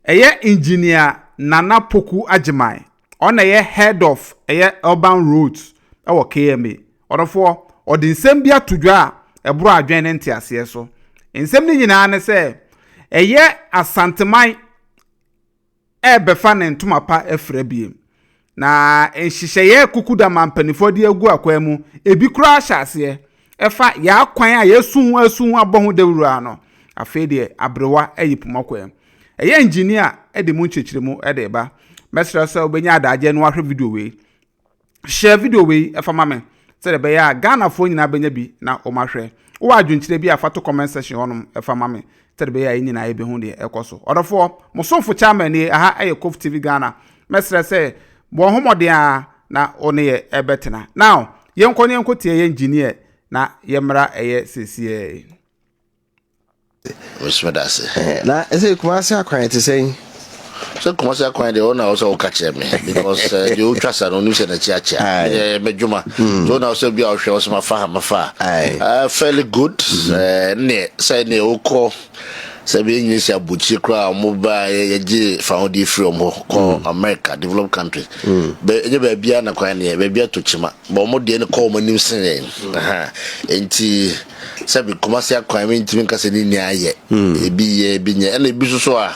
engineer Nana Poku Ajimai. On head of urban roads our KMA. Odofo or the same bia to dwa ebro adwen ente ase so. Nsem ni nyina ne se asantemai befa ne ntoma pa efra biem. Na enhyehyeye kukuda mampanifo de agu akwa mu ebi kura ahyase efa ya kwan a yesu abohu dewura no afi de abrewa eyipomakwa engineer de mu nchechiremu de ba mesra se obenya adaje no ahwe video we share video we efa mame se de be ya Ghana fo nyina benya bi na o mahwe wo adwunkyire bi afato comment section honum efa mame se de be ya nyina ebe hu de ekoso odofo musonfo chairman ni aha COVTVGHANA mesra se bo homode a na one ebetena now yenko tie engineer na yemra sesie Osmedase na ese Kumasi akwan te say so Kumasi akwan de ona also catch me because the ultras are on na chiacha medjuma so na also bi ahwe also mafa fairly good ne say ne okọ Sabi English abuchi kra mobile yeji found from ko America developed country. Be je bia na kwan ne bia to chima. Bo mo de ne call mo nim sen. Enti sabi Kumasi akwan me ntimi kase ni ni aye. Ebi nye na ebi so a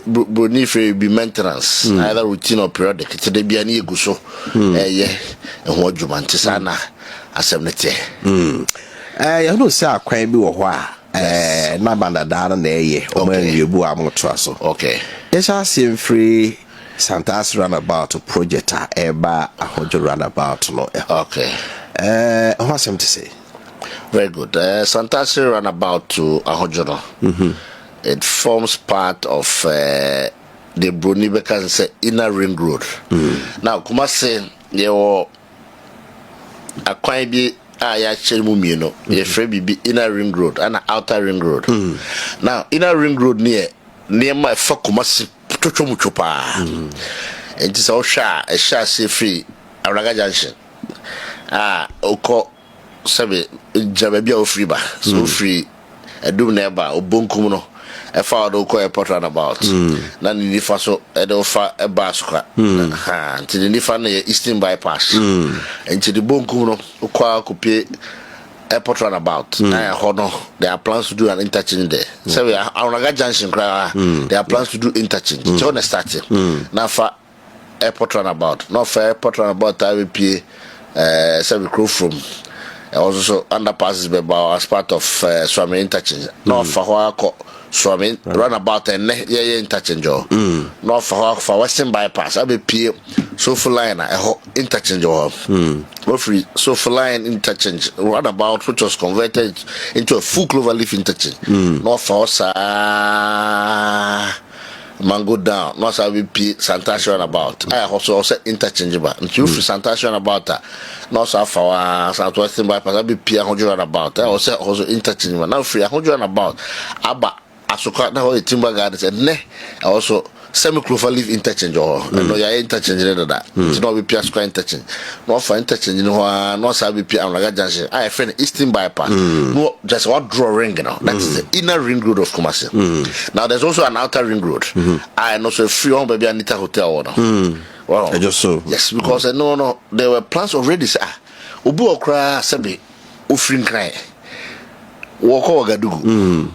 broni free be maintenance either routine or periodic. Ti de bia na eguso ye ho adwuma nti sana asɛmnete. You know say akwan bi wo ho a na banda dara na eye o ma yebu amoto aso. Okay. Yes, I see free Santas runabout project eba ahojo runabout no. Okay. What's him to say? Very good. Santas runabout to ahojo. It forms part of the Brunibeka inner ring road. Now Kumasi ye akwan bi ya chemu mieno ye free bi inner ring road and outer ring road. Now inner ring road near my Kumasi twotwo chupa. Enti so hwa a sha se free Araga junction. Oko sabe jabe bia o free ba. So free edum na eba obonkum no e fa do ko airport runabout na ni fa so e do fa e ba so kwa nti ni fa na eastern bypass nti the bonkum no ko akopie airport runabout na ho no there are plans to do an interchange there so we Araga junction kra there are plans to do interchange so na start na fa airport runabout no fa airport runabout I will pay so we crow from also underpasses as part of Suame Interchange. No for what Suame runabout and interchange. No for Western bypass. I be P so full line interchange. Free so full line interchange runabout which was converted into a full cloverleaf interchange. No for Mango down, not so we P Santation about. I also interchangeable. And you free Santation about that. Not so far Southwestern bypass. I be P 100 about. I also interchangeable. Now free 100 about. Aba Asuka now timber gardens and ne also semi-cloverleaf interchange or no ya interchange that. It's not be P square interchange. Not for interchange no not so be P Araga junction. I friend Eastern bypass. No just what draw ring now. That is the inner ring road of Kumasi. Now there's also an outer ring road. I know so free on baby Anita Hotel now. Wow. Just so. Yes, because no there were plans already sir. Obu okra sabi ofrin kran. Woko Wagadugu.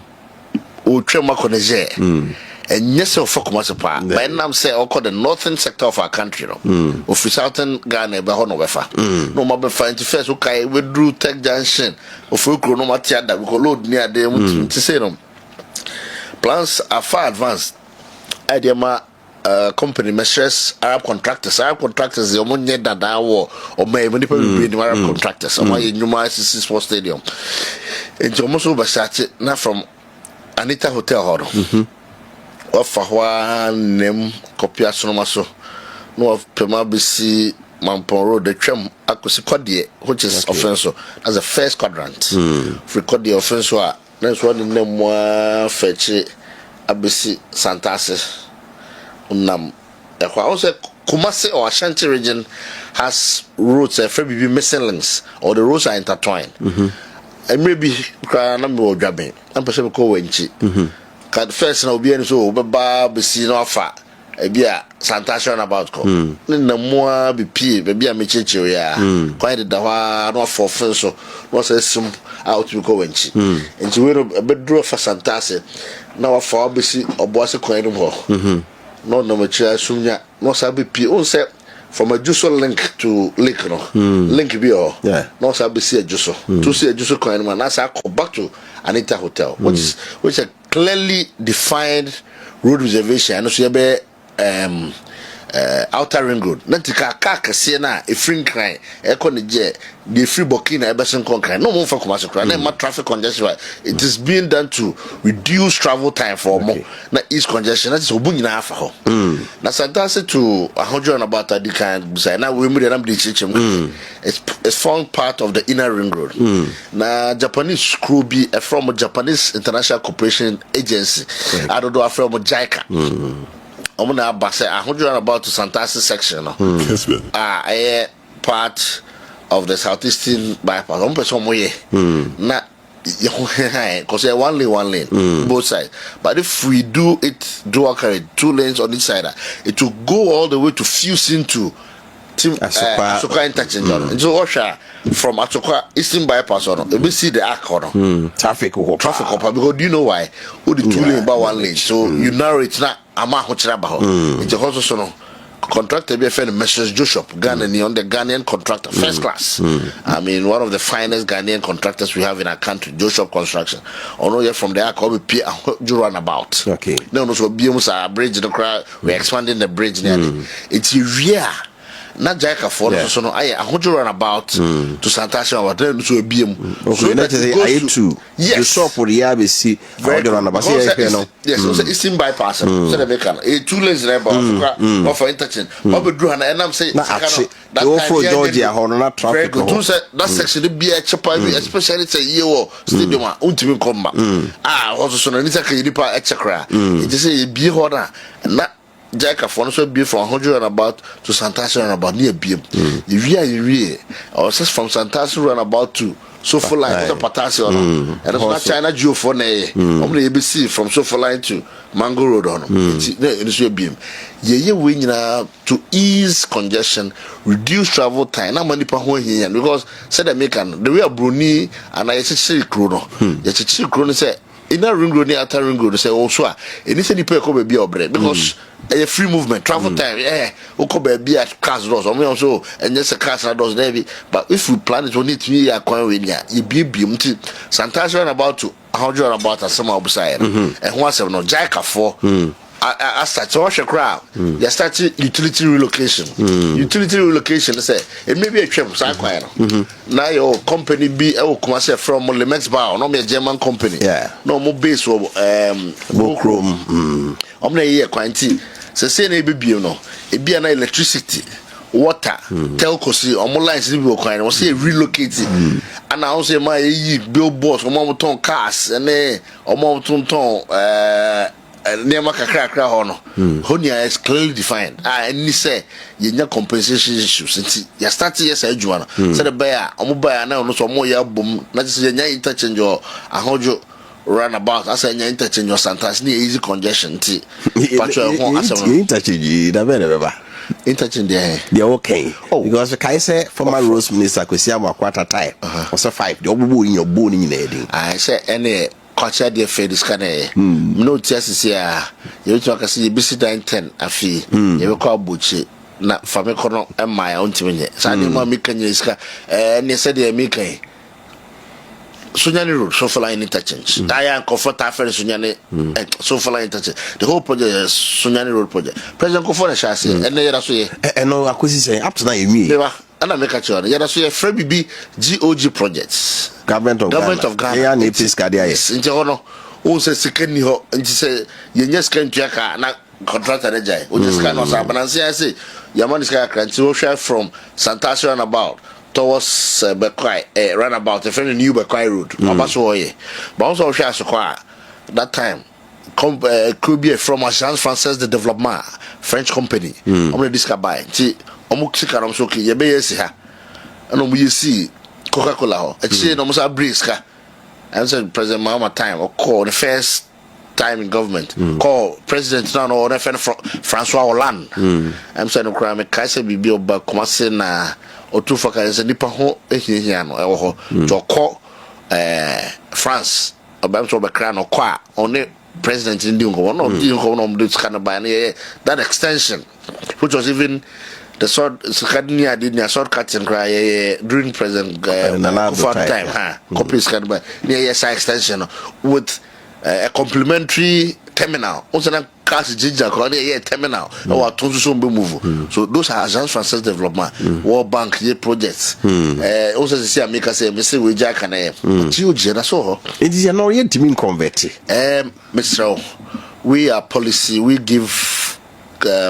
O Trema Koneje. And yes, for Kumasi pa. By now, say, call the northern sector of our country, no. Of southern Ghana, Bahono Wefa. No more find to first, okay, we drew Tech Junction. Of Ukro, no matter that we could load near them to say them. Plans are far advanced. Idea company measures Arab contractors. Arab contractors, the only that I war or may many people be the Arab contractors. I'm in Numa Sports Stadium. It's almost over now from Anita Hotel Hall. Ofa hwa nem kopia sonomaso no of Pemabisi Mampon Road the tram akosi kwadie which is offense as a first quadrant free kwadie offense a that's what nem fechi abisi Santase unam ekwa also Kumasi or Ashanti region has roads free be missing links or the roads are intertwined and maybe na me odwaben am person ko wenchi Kad first na obi ani so obeba besi no afa ebia santation about ko ne na moa be pie be a mecheche ya kwai de wa no for so no say sim out to go wenchi nti we no bedro fa santase na wa fa besi oboase kwai no ho no no mecha sumnya no sa be pie on say from a juso link to link no link bi o no sa be see a juso to see a juso kwai no na sa go back to Anita Hotel which a clearly defined road reservation and so be outer ring road nantika car kase na e free cry e ko ne je the free Burkina e besin concrete no more for Kumasi cry na traffic congestion it is being done to reduce travel time for more na east congestion that is obunyina afa ho na santase to 100 about the kind say na we am the chichem it's formed part of the inner ring road na Japanese crew be from Japanese International Cooperation Agency adodo from JICA omuna abase 100 about to Santasi section no part of the southeastern bypass person moye na because one lane both sides, but if we do it dual carriage 2 lanes on each side it will go all the way to fuse into Asokwa Interchange and so Osha from Asokwa Eastern bypass on we see the arc on traffic because do you know why the 2 lane by 1 lane so you narrow it na ama hochira ba ho it's also so no contractor be friend Mrs. Joshop Ghanaian on the Ghanaian contractor first class I mean one of the finest Ghanaian contractors we have in our country Joshop Construction ono here from there call be run about okay no so be a bridge the crowd we're expanding the bridge nearly it's rare na Jaika for so no I 100 run about to Santasha or then so BM so that is I to the shop for the ABC run about yes so it's in bypass so they make a 2 lanes there about for Interchange Obedru and I'm saying that for Georgia or traffic that section be a chapa especially say year stadium untimi come back also so nita ka yipa echekra it say be hoda na Jaika for so be from 100 about to Santasi and about near BM. You or says from Santasi run about to Sofa line to Potassium and it's not China Geo for only ABC from Sofa line to Mango Road on it's your beam. Ye win to ease congestion, reduce travel time. Now money per here because said American the way Bruni and I say chrono. Yes, chrono say inner ring road near outer ring road say also any say people come be bread because a free movement travel time oko be at cars doors or also and just a cars doors there but if we plan it we need to be acquire we near you be Santasha about to 100 about a summer beside and once no Jaika for I start to wash a crowd. You start utility relocation. Utility relocation, say it may be a trip. Now your company be Kumasi from Lemex Bar, no me a German company. No more base or bookroom. Omna year quantity. Say ne be no. It be an electricity, water, telco see or more lines to be kind. Was say relocated. And I also my billboards or more ton cars and or more ton Nema kakra hono honia is clearly defined and say yenya compensation issues ya start yes adwuma no say the buyer omobuyer na no so mo ya bom na just yenya interchange or ahojo runabout as yenya interchange or Santas ni easy congestion ti patcho ho asem interchange da be beba interchange they okay because kai say former Rose Minister Kwesi Amakwata time also 5 the obubu in your bone in edin I say any culture the fair this kind no tests here you talk as you busy 10 afi you call buchi na fami kono e my own timenye sa de ma mi kanye iska ne se de mi kan Sunyani Road so for Interchange I am comfortable for Sunyani so for Interchange the whole project is Sunyani Road project President Kofo na shase and na so ye no acquisition up to now you me and I make a sure ya so ye free BB GOG projects government of Ghana ya na piska dia yes nti hono o se sikani ho nti se ye nya skan tuaka na contractor na jai o just can no sa balance ya say ya man iska kranti o share from Santasha and about towards Bekwai runabout a friend new Bekwai road abaso ye but also share Asokwa that time could be from Agence Française de Développement French company on the disca buy ti omo sika no so ke ye be yesi ha and omo yesi Coca-Cola ho e say no mo sa breeze ka and said President Mahama time or call the first time in government. Call President now or Francois Hollande. I'm saying, "Crime, Kaisa Bibi Oba Kumasi na Otumfuo Kaisa nipa ho ehihiano ewo ho to call France about to be crown or qua only President in the one of the kind of that extension, which was even the sort Sakadnia did near shortcuts and cry during President Nana Poku time, copies can be near extension with a complementary terminal. Also, cast ginger terminal or move. So those are Agence Française Development, World Bank projects. Also, the see make us say, Mr. Wijak and huge. That's all. It is an orient to mean converted. Mr. We are policy. We give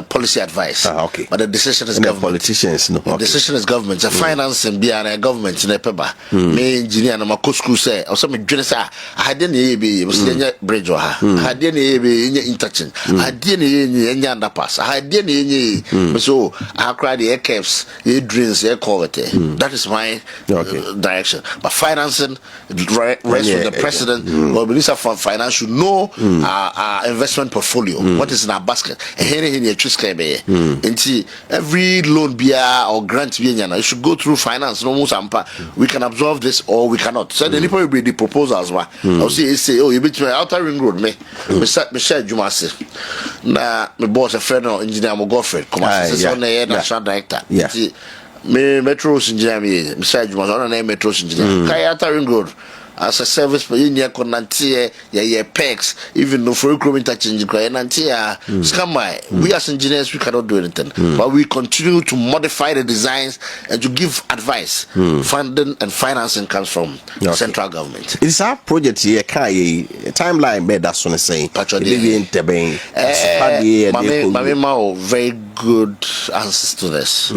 policy advice. Okay. But the decision is government. Politicians, no. The decision is government. The finance and be a government in a paper. Me engineer and my school say, or some journalists I didn't be was bridge or I didn't be interchange. I didn't any underpass. I didn't so I cried the air caps, air drains, air quality. That is my direction. But financing rests with the president or minister for finance should know our investment portfolio. What is in our basket? Every loan or grant you should go through finance. We can absorb this or we cannot. So the people will be the proposals. I'll say, oh, you bet me outer ring road. Me share Jumasi. Na my boss a friend or engineer my girlfriend. Kumasi on the national director. Me metros engineer me share Jumasi on the metros engineer. Kaya outer ring road. As a service for India, Conantia, pegs, even no for Interchange, Nantia, Scamai. We as engineers, we cannot do anything. But we continue to modify the designs and to give advice. Funding and financing comes from the central government. It's our project here, timeline bed, that's what I'm saying. Very good answers to this.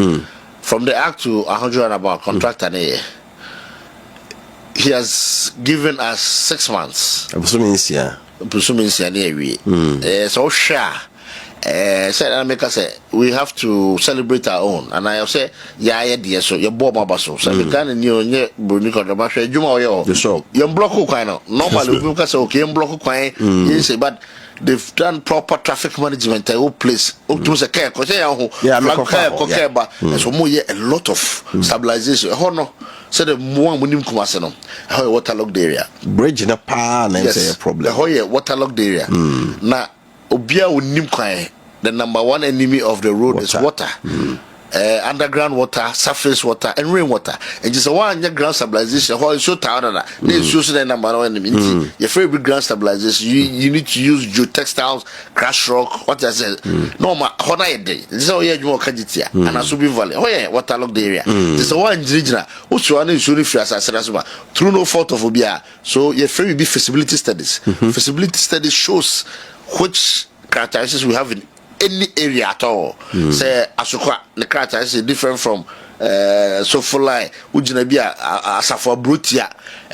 From the Act to 100 and about contract and a he has given us 6 months. So sure. Said make us say we have to celebrate our own, and I say dear so your bomb basso. So we can Brunica the Basha Juma your block normally we can say okay block yes, but they've done proper traffic management the whole place. To care because so more a lot of stabilization. So the more munim Kumasi no, how waterlogged area. Bridge in a pan and say a problem. How waterlogged area. Now Obia unim kwai, the number one enemy of the road is water. Underground water, surface water, and rainwater. And just one underground stabilization. How is so tired that? It's the number one enemy. Your favorite ground stabilization, you need to use geotextiles, crash rock. What I said, no ma hona day. This is how you more kajitia. And Asubi Valley. Oh yeah, waterlogged area. This is one regional. Also, one is only through no fault of Obia. So your favorite be feasibility studies. Feasibility studies shows which characteristics we have in any area at all. Say Asukwa, the characteristics is different from Sofolai, Ujinabia, Asafo Brutia,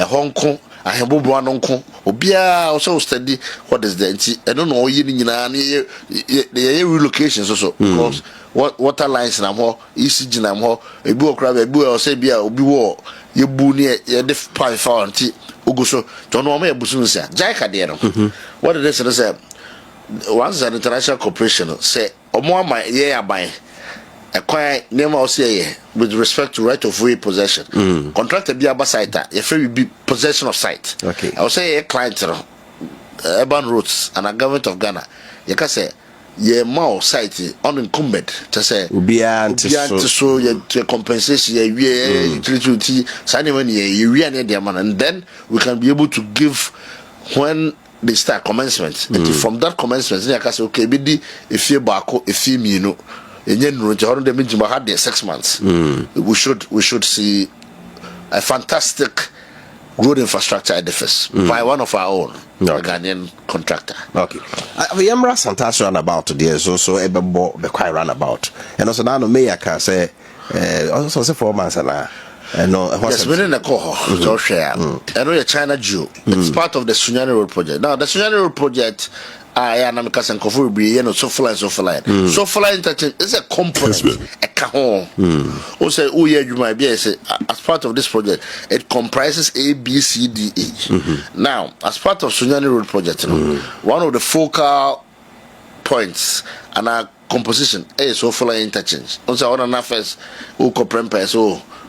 Hong Kong, a Hebobo Anonko, Obia also study what is the I don't know the relocations also because water lines na more ECG na more a book crab a boy or say be a war you boo near the pipe for anti Uguso, John Wame Busunsa, Jaika Deno. What it is, once an international corporation say, or more my year by acquire name or say with respect to right of way possession. Contract a Biaba site, a free be possession of site. Okay. I'll say a client, urban roads and a government of Ghana. You can say, ye more site unencumbered to say, so to compensation, utility, signing when you and then we can be able to give when they start commencement. And from that commencement, I can say, okay, bidi if you bako, if you know, and then had there 6 months. We should see a fantastic road infrastructure edifice by one of our own Ghanaian contractor. Okay. We am Santas runabout today is also a be quite runabout. And also now Mayor can say also say 4 months and no, yes, within the cohort, so share. I know a China Jew. It's part of the Suame Road project. Now, the Suame Road project, I am a cousin Kofu, so fly. So fly interchange is a component, a eka ho o say o ye adwuma bia say as part of this project it comprises A B C D E. Now as part of Sunyani Road project one of the focal points and our composition is so full interchange. Also on an first who co Prempeh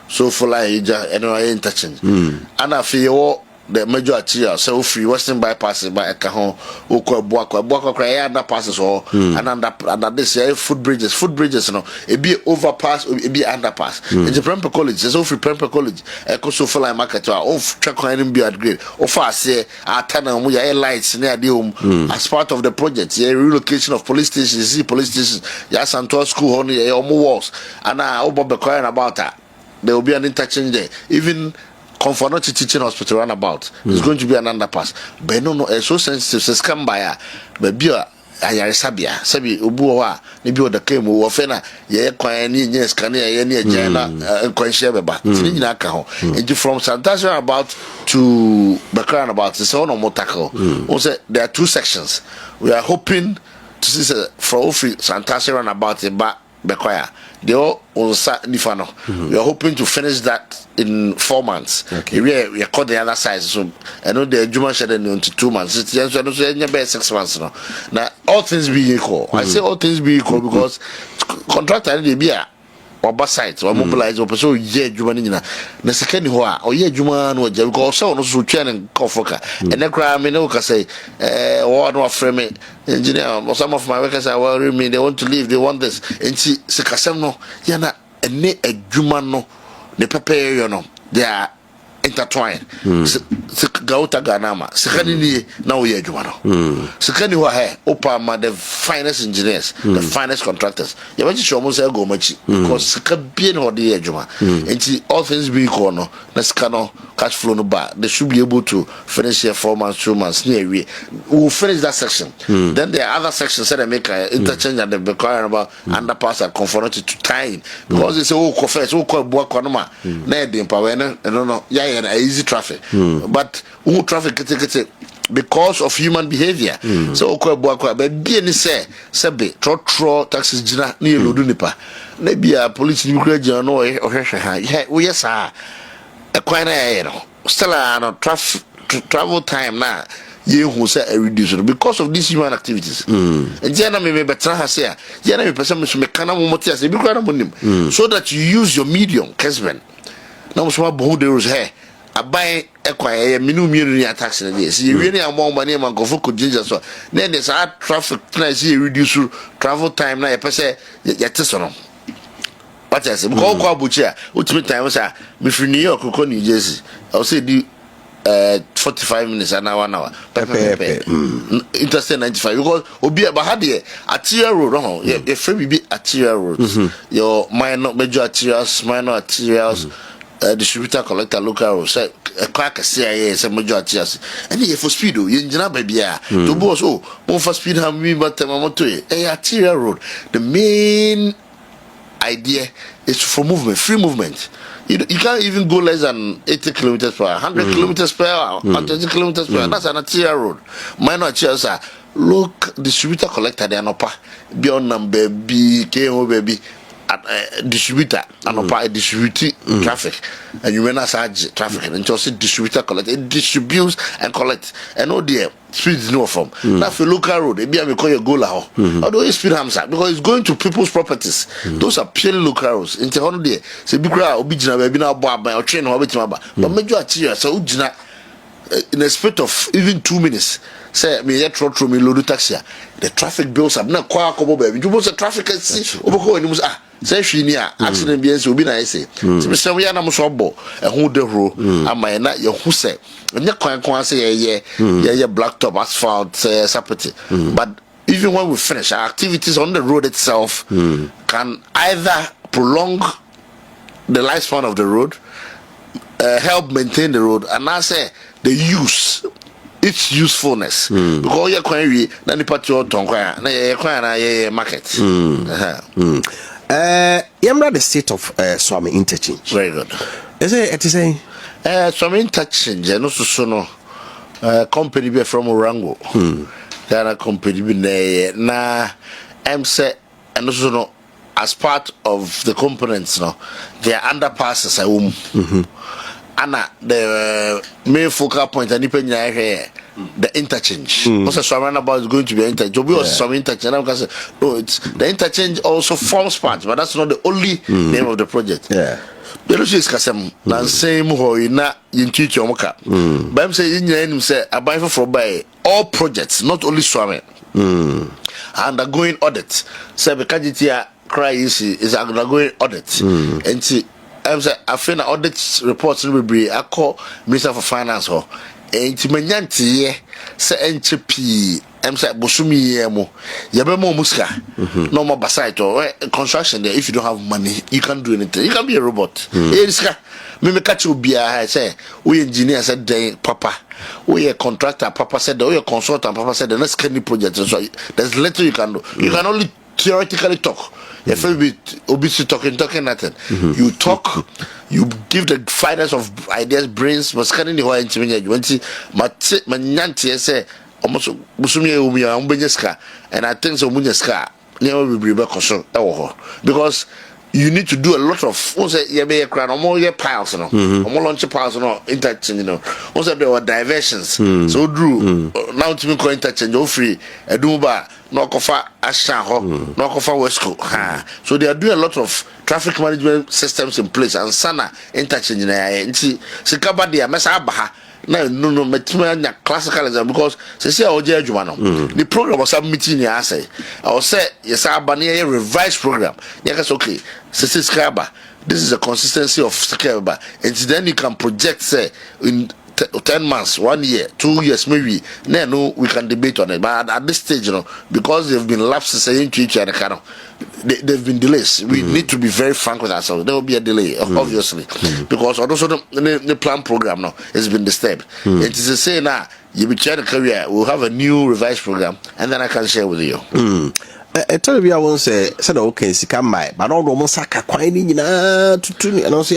so full anyway interchange. And I feel the major arterial so free western bypass by Ekaho who ko Boako cry underpasses or and under this footbridges no it be overpass it be underpass. It's a Prempeh college so free Prempeh college eco so full market off track on be at grade or fast say atana mu ya lights near the as part of the project relocation of police stations police stations Santo school on your walls and Obo crying about that there will be an interchange there even Comfortable teaching hospital runabout. It's going to be an underpass. But no, it's so sensitive. So scam by but be ayare sabia sabi obu wa ne bi oda kai mu wo fe na ye kwan ni nye scan ye ne agya na kwan hye beba tini nyina aka ho and from Santation about to Bakran about so no more tackle also there are two sections we are hoping to see for Santation about it but Bekoya they all on Nifano. We are hoping to finish that in 4 months. Okay. We are called the other side. So I know the Juma shed into 2 months. It's 6 months now. Now all things being equal. I say all things being equal because contractor they be or bus sites or mobilize or so yeah Juma nina. The second hoa or yeah Juma no je because so no so train and kofoka. And then cry me no say or no frame it. Engineer, some of my workers are worrying me. They want to leave. They want this. And see, Sekasem no, yana a Juma no, the prepare you know. They are intertwined. Gauta Ganama, Sekani now ye Jumano. Sekani who are Opama, the finest engineers, the finest contractors. You want to show me go much because Sekabian or the Juma. And see, all things being corner, let's cano cash flow no bar. They should be able to finish here 4 months, 2 months near we will finish that section. Then there are other sections that I make interchange and they require about underpass are confronted to time because it's all confess, all called Boakonoma, Ned Power, and no, yeah, easy traffic. But who traffic get because of human behavior. So but be any say tro taxis jina near Ludunipa. Maybe a police new graduate no yes sir. A quite still travel time now. You who say reduce because of these human activities. And Jana may better has here. Jana may person mechanical motias so that you use your medium, Kesman. Now so about there was here. I buy a minimum tax in this. You really are more money and go for ginger. So then there's a traffic price reduce travel time now. Per se, yet but I say, go butcher. Ultimate time was if New York or New Jersey, I'll say do 45 minutes an hour. Interstate 95 because Obi Bahadi arterial road. Your free be arterial roads. Your minor major arterials, minor arterials. Distributor collector local say a crack a CIA is a majority and if for speed you engineer baby to boss more for speed have me but a arterial road the main idea is for movement free movement you can't even go less than 80 kilometers per hour 100 kilometers per hour 120 kilometers per hour that's an arterial road minor arterials are look distributor collector they are not beyond number B KO baby distributor and distribute traffic and you may not charge traffic and just distributor collect it distributes and collect and all the speed is no form now for local road it be a call your goal although you speed hamster because it's going to people's properties those are purely local roads in the day so big crowd obijina baby now or train or but major arterial so ujina in a split of even 2 minutes say me yet through me load taxi the traffic bills have not quite come baby you must traffic see over you must say she near accident be so be na say so we na so bo e hu de ro ama na ye hu say nya kwan say ye black top asphalt sapoti but even when we finish our activities on the road itself can either prolong the lifespan of the road help maintain the road and I say the use its usefulness because you can read na nipa to tonkwa na ye kwan na ye market Yamra the state of Suame Interchange. Very good. Is it saying Suame Interchange no so company be from Orango. Ghana company be na am say and so no as part of the components, no, they are underpasses. And the main focal point, and here, the interchange. Also, Suame about is going to be interchange. We also some interchange. I'm going to say, no, it's the interchange also forms part, but that's not the only name of the project. Yeah. The Lucy is Casam, and same hoy na in teach your mocha. But I'm saying, you say, I buy for buy all projects, not only Suame. Undergoing audit. Say, because cry is undergoing audit. And see, I'm saying, I feel the audit reports will be I call Minister for Finance. And to Manyanti, say, NCP. I'm saying, Bosumi mo, Yabemo Muska, no more basite or construction there. If you don't have money, you can't do anything. You can be a robot. Me catch you be I say, we engineer said, Papa, we a contractor, Papa said, we a consultant, Papa said, the next candy project. So there's little you can do. You can only theoretically talk. If you be obviously talking nothing. You talk, you give the finest of ideas, brains, but scanning the whole engineer. You want to see, Manyanti say, almost Busumi Umbenyeska, and I think so Munyeska never will be because you need to do a lot of more piles, you know, more launch piles, you know, interchange, you know. Also there were diversions. So Drew now to me call interchange free a Duba, Nokofa Ashanho, Nokofa Westco. So they are doing a lot of traffic management systems in place and Sana interchange and see Sikabadia Mesabaha. No, material classical exam because say Oje Jumano. The program was submitting your essay. I will say yes, I a revised program. Yes, okay. Skaba. This is a consistency of Skaba. And then you can project say in 10 months, 1 year, 2 years, maybe. No, we can debate on it. But at this stage, you know, because they've been lapses saying to each other, they've been delays. We need to be very frank with ourselves. There will be a delay, obviously, because also the plan program now has been disturbed. It is to say now, you be trying to career, we'll have a new revised program, and then I can share with you. I tell you, I won't say, okay, she come by, but all the Saka quine to and also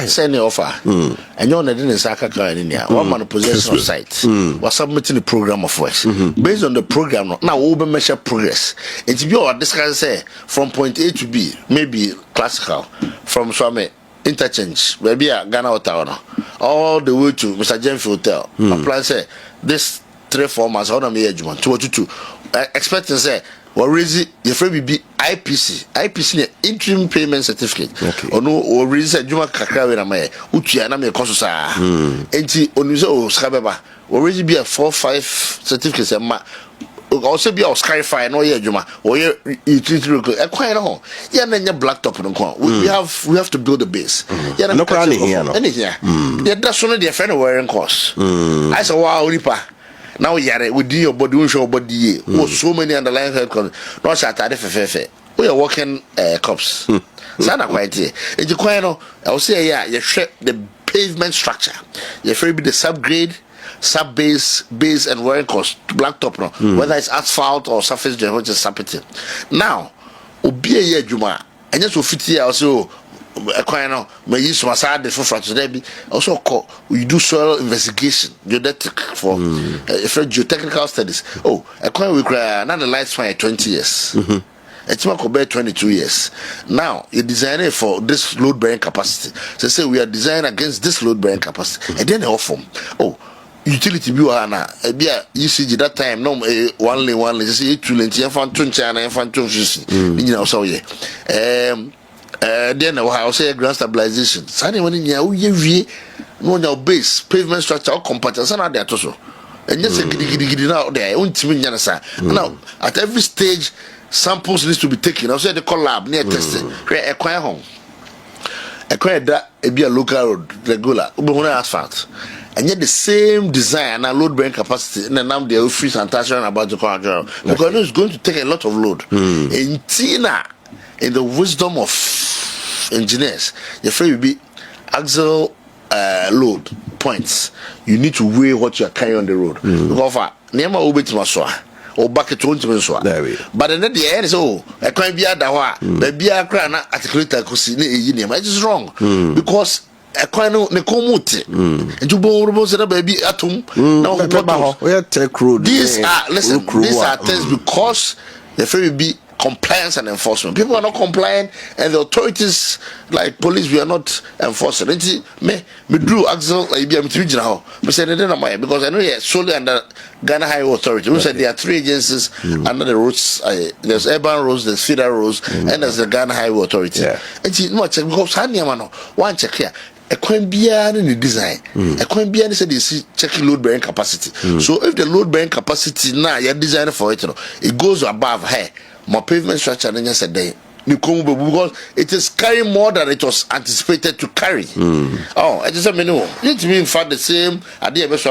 send the offer. And you're not in Saka in here. One man possession of site was submitting the program of works based on the program. Now, we measure progress. And to be our discuss say from point A to B, maybe classical from Suame Interchange, maybe a Ghana Hotel, all the way to Mr. Jenfield Hotel. Apply say this 3-4 months, how many age one 2 expecting say. Or raise it, your friend be IPC, interim payment certificate. Or no, or raise a Juma Kakra and my Uchiana me Kososa. Enti Onuzo Skababa, or raise be a 4-5 certificates and also be our Skyfire, no year Juma, or your utility acquire home. Yeah, then your black top and we have to build a base. Yeah, no crowning here. Yeah, that's one of the friend wearing course. I saw wow, Ripa. Now yare we do your body, we show body. So many underlying health conditions. No Saturday fefe. We are working cops. Sana quite here. And you quite know. I will say you share the pavement structure. You be the subgrade, sub base, and wearing cost blacktop no. Whether it's asphalt or surface drain, which is submitted. Now, obi a juma. And just fit here also. Now, may use my side for Friday. Also, we do soil investigation, geodetic for geotechnical studies. Oh, we cry another lifespan 20 years. It's not about 22 years. Now, you design it for this load bearing capacity. So, say we are designing against this load bearing capacity, and then they offer. Oh, utility bill ana ebia UCG that time no one lane just say 2 lanes you fan 20 and you fan 20 you know so yeah then I will say ground stabilization sani when you wie no your base pavement structure or compactors and there also and just gidi now there untimi nya sa now at every stage samples needs to be taken. I say the collab near testing a quiet home a quiet that be a local road regular asphalt. And yet the same design and load bearing capacity and now they are free sanitation about the car because it's going to take a lot of load. In Tina, in the wisdom of engineers, your friend will be axle load points. You need to weigh what you are carrying on the road. Because Nema Obit Maswa or bucket to Otumfuo. But then the end is I can't be at the wa, maybe I can't articulate a cosine. It is wrong because a quino Nekomuti and you borrow a baby atom. Now, we are tech road. These are listen, these are things because the ferry be compliance and enforcement. People are not complying, and the authorities like police, we are not enforcing. Me drew Axel because I know you're solely under Ghana Highway Authority. We said there are 3 agencies under the roads. There's urban roads, there's feeder roads, and there's the Ghana Highway Authority. And she no check because one check here. A coin beer in the design. A coin beer said they see checking load bearing capacity. So if the load bearing capacity now you're designing for it, it goes above her. My pavement structure and just a day. Because it is carrying more than it was anticipated to carry. Oh, I just mean, it mean in fact the same idea. These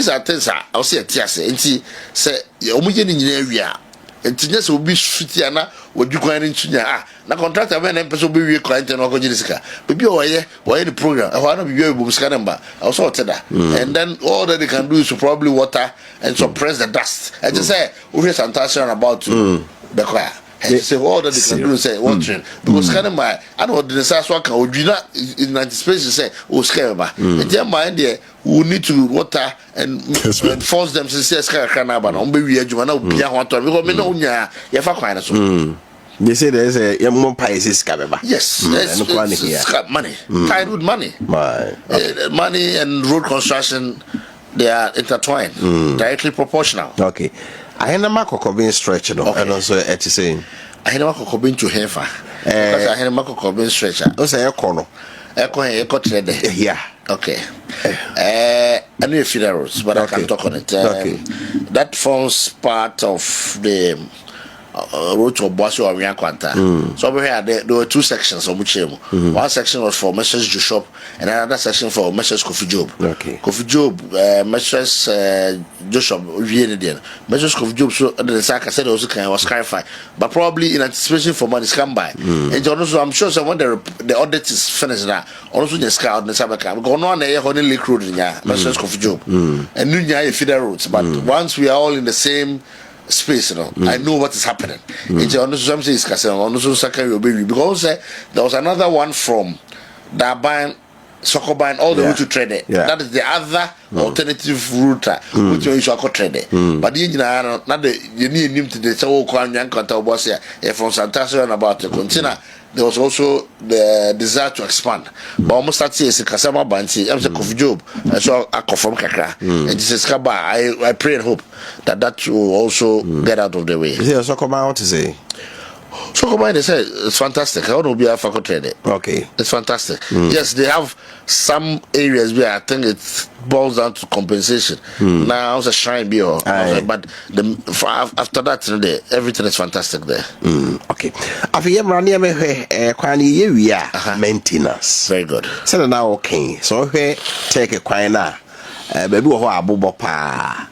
are things I'll say at TSA. And she say, area. And just will be shitty what you going into na contractor when person be we client and go Jessica. But be why the program. I want to be able to scan number. Also that. And then all that they can do is to probably water and suppress the dust. I just say we have some about to the choir. And say all that they can do is say watering. Because kind of my I know the size work would be not in anticipation say scare and their mind there we need to water and force them to say scare canaba on baby now be want to because me no nya ya fa kwan so. They say there's a more prices cababa. Yes, money. Tied with money. Money and road construction, they are intertwined, directly proportional. Okay. I had a Marco being stretched, and also at the same. I had a Marco being to Hefa. Because I had a Marco being stretcher. Also, a corner. Yeah. Okay. I need funerals, but I can talk on it. That forms part of the road to Bossio or Yanquanta. So over here there were 2 sections of Muchemo. One section was for Messrs. Joshop and another section for Messrs. Kofi Job. Kofi Job, Messrs. Joshop, Messrs. Kofi Job, so the Saka said also was clarified. But probably in anticipation for money come by. And also I'm sure when the audit is finished now, also the scout and the Sabaka, because no one there only lake road in Messrs. Kofi Job. And Nunya feeder roads. But once we are all in the same space, I know what is happening. Because there was another one from Daban, Sokobine, all the way to Trade. That is the other alternative route which you shall trade. But the engineer, not the you need him to the so called young contact was here from Santaso and about the container. There was also the desire to expand. But almost that is a Kasama Banti, I'm a Kofi Job, I saw a from Kakra. And this is Kaba. I pray and hope that will also get out of the way. Yeah, so come out to say. So combine, they say it's fantastic. I want to be a faculty. Okay, it's fantastic. Yes, they have some areas where I think it boils down to compensation. Now it's a shrine beer, but after that, everything is fantastic there. Okay, after you run maintenance. Very good. So now okay. So here take a quina, baby who are boba.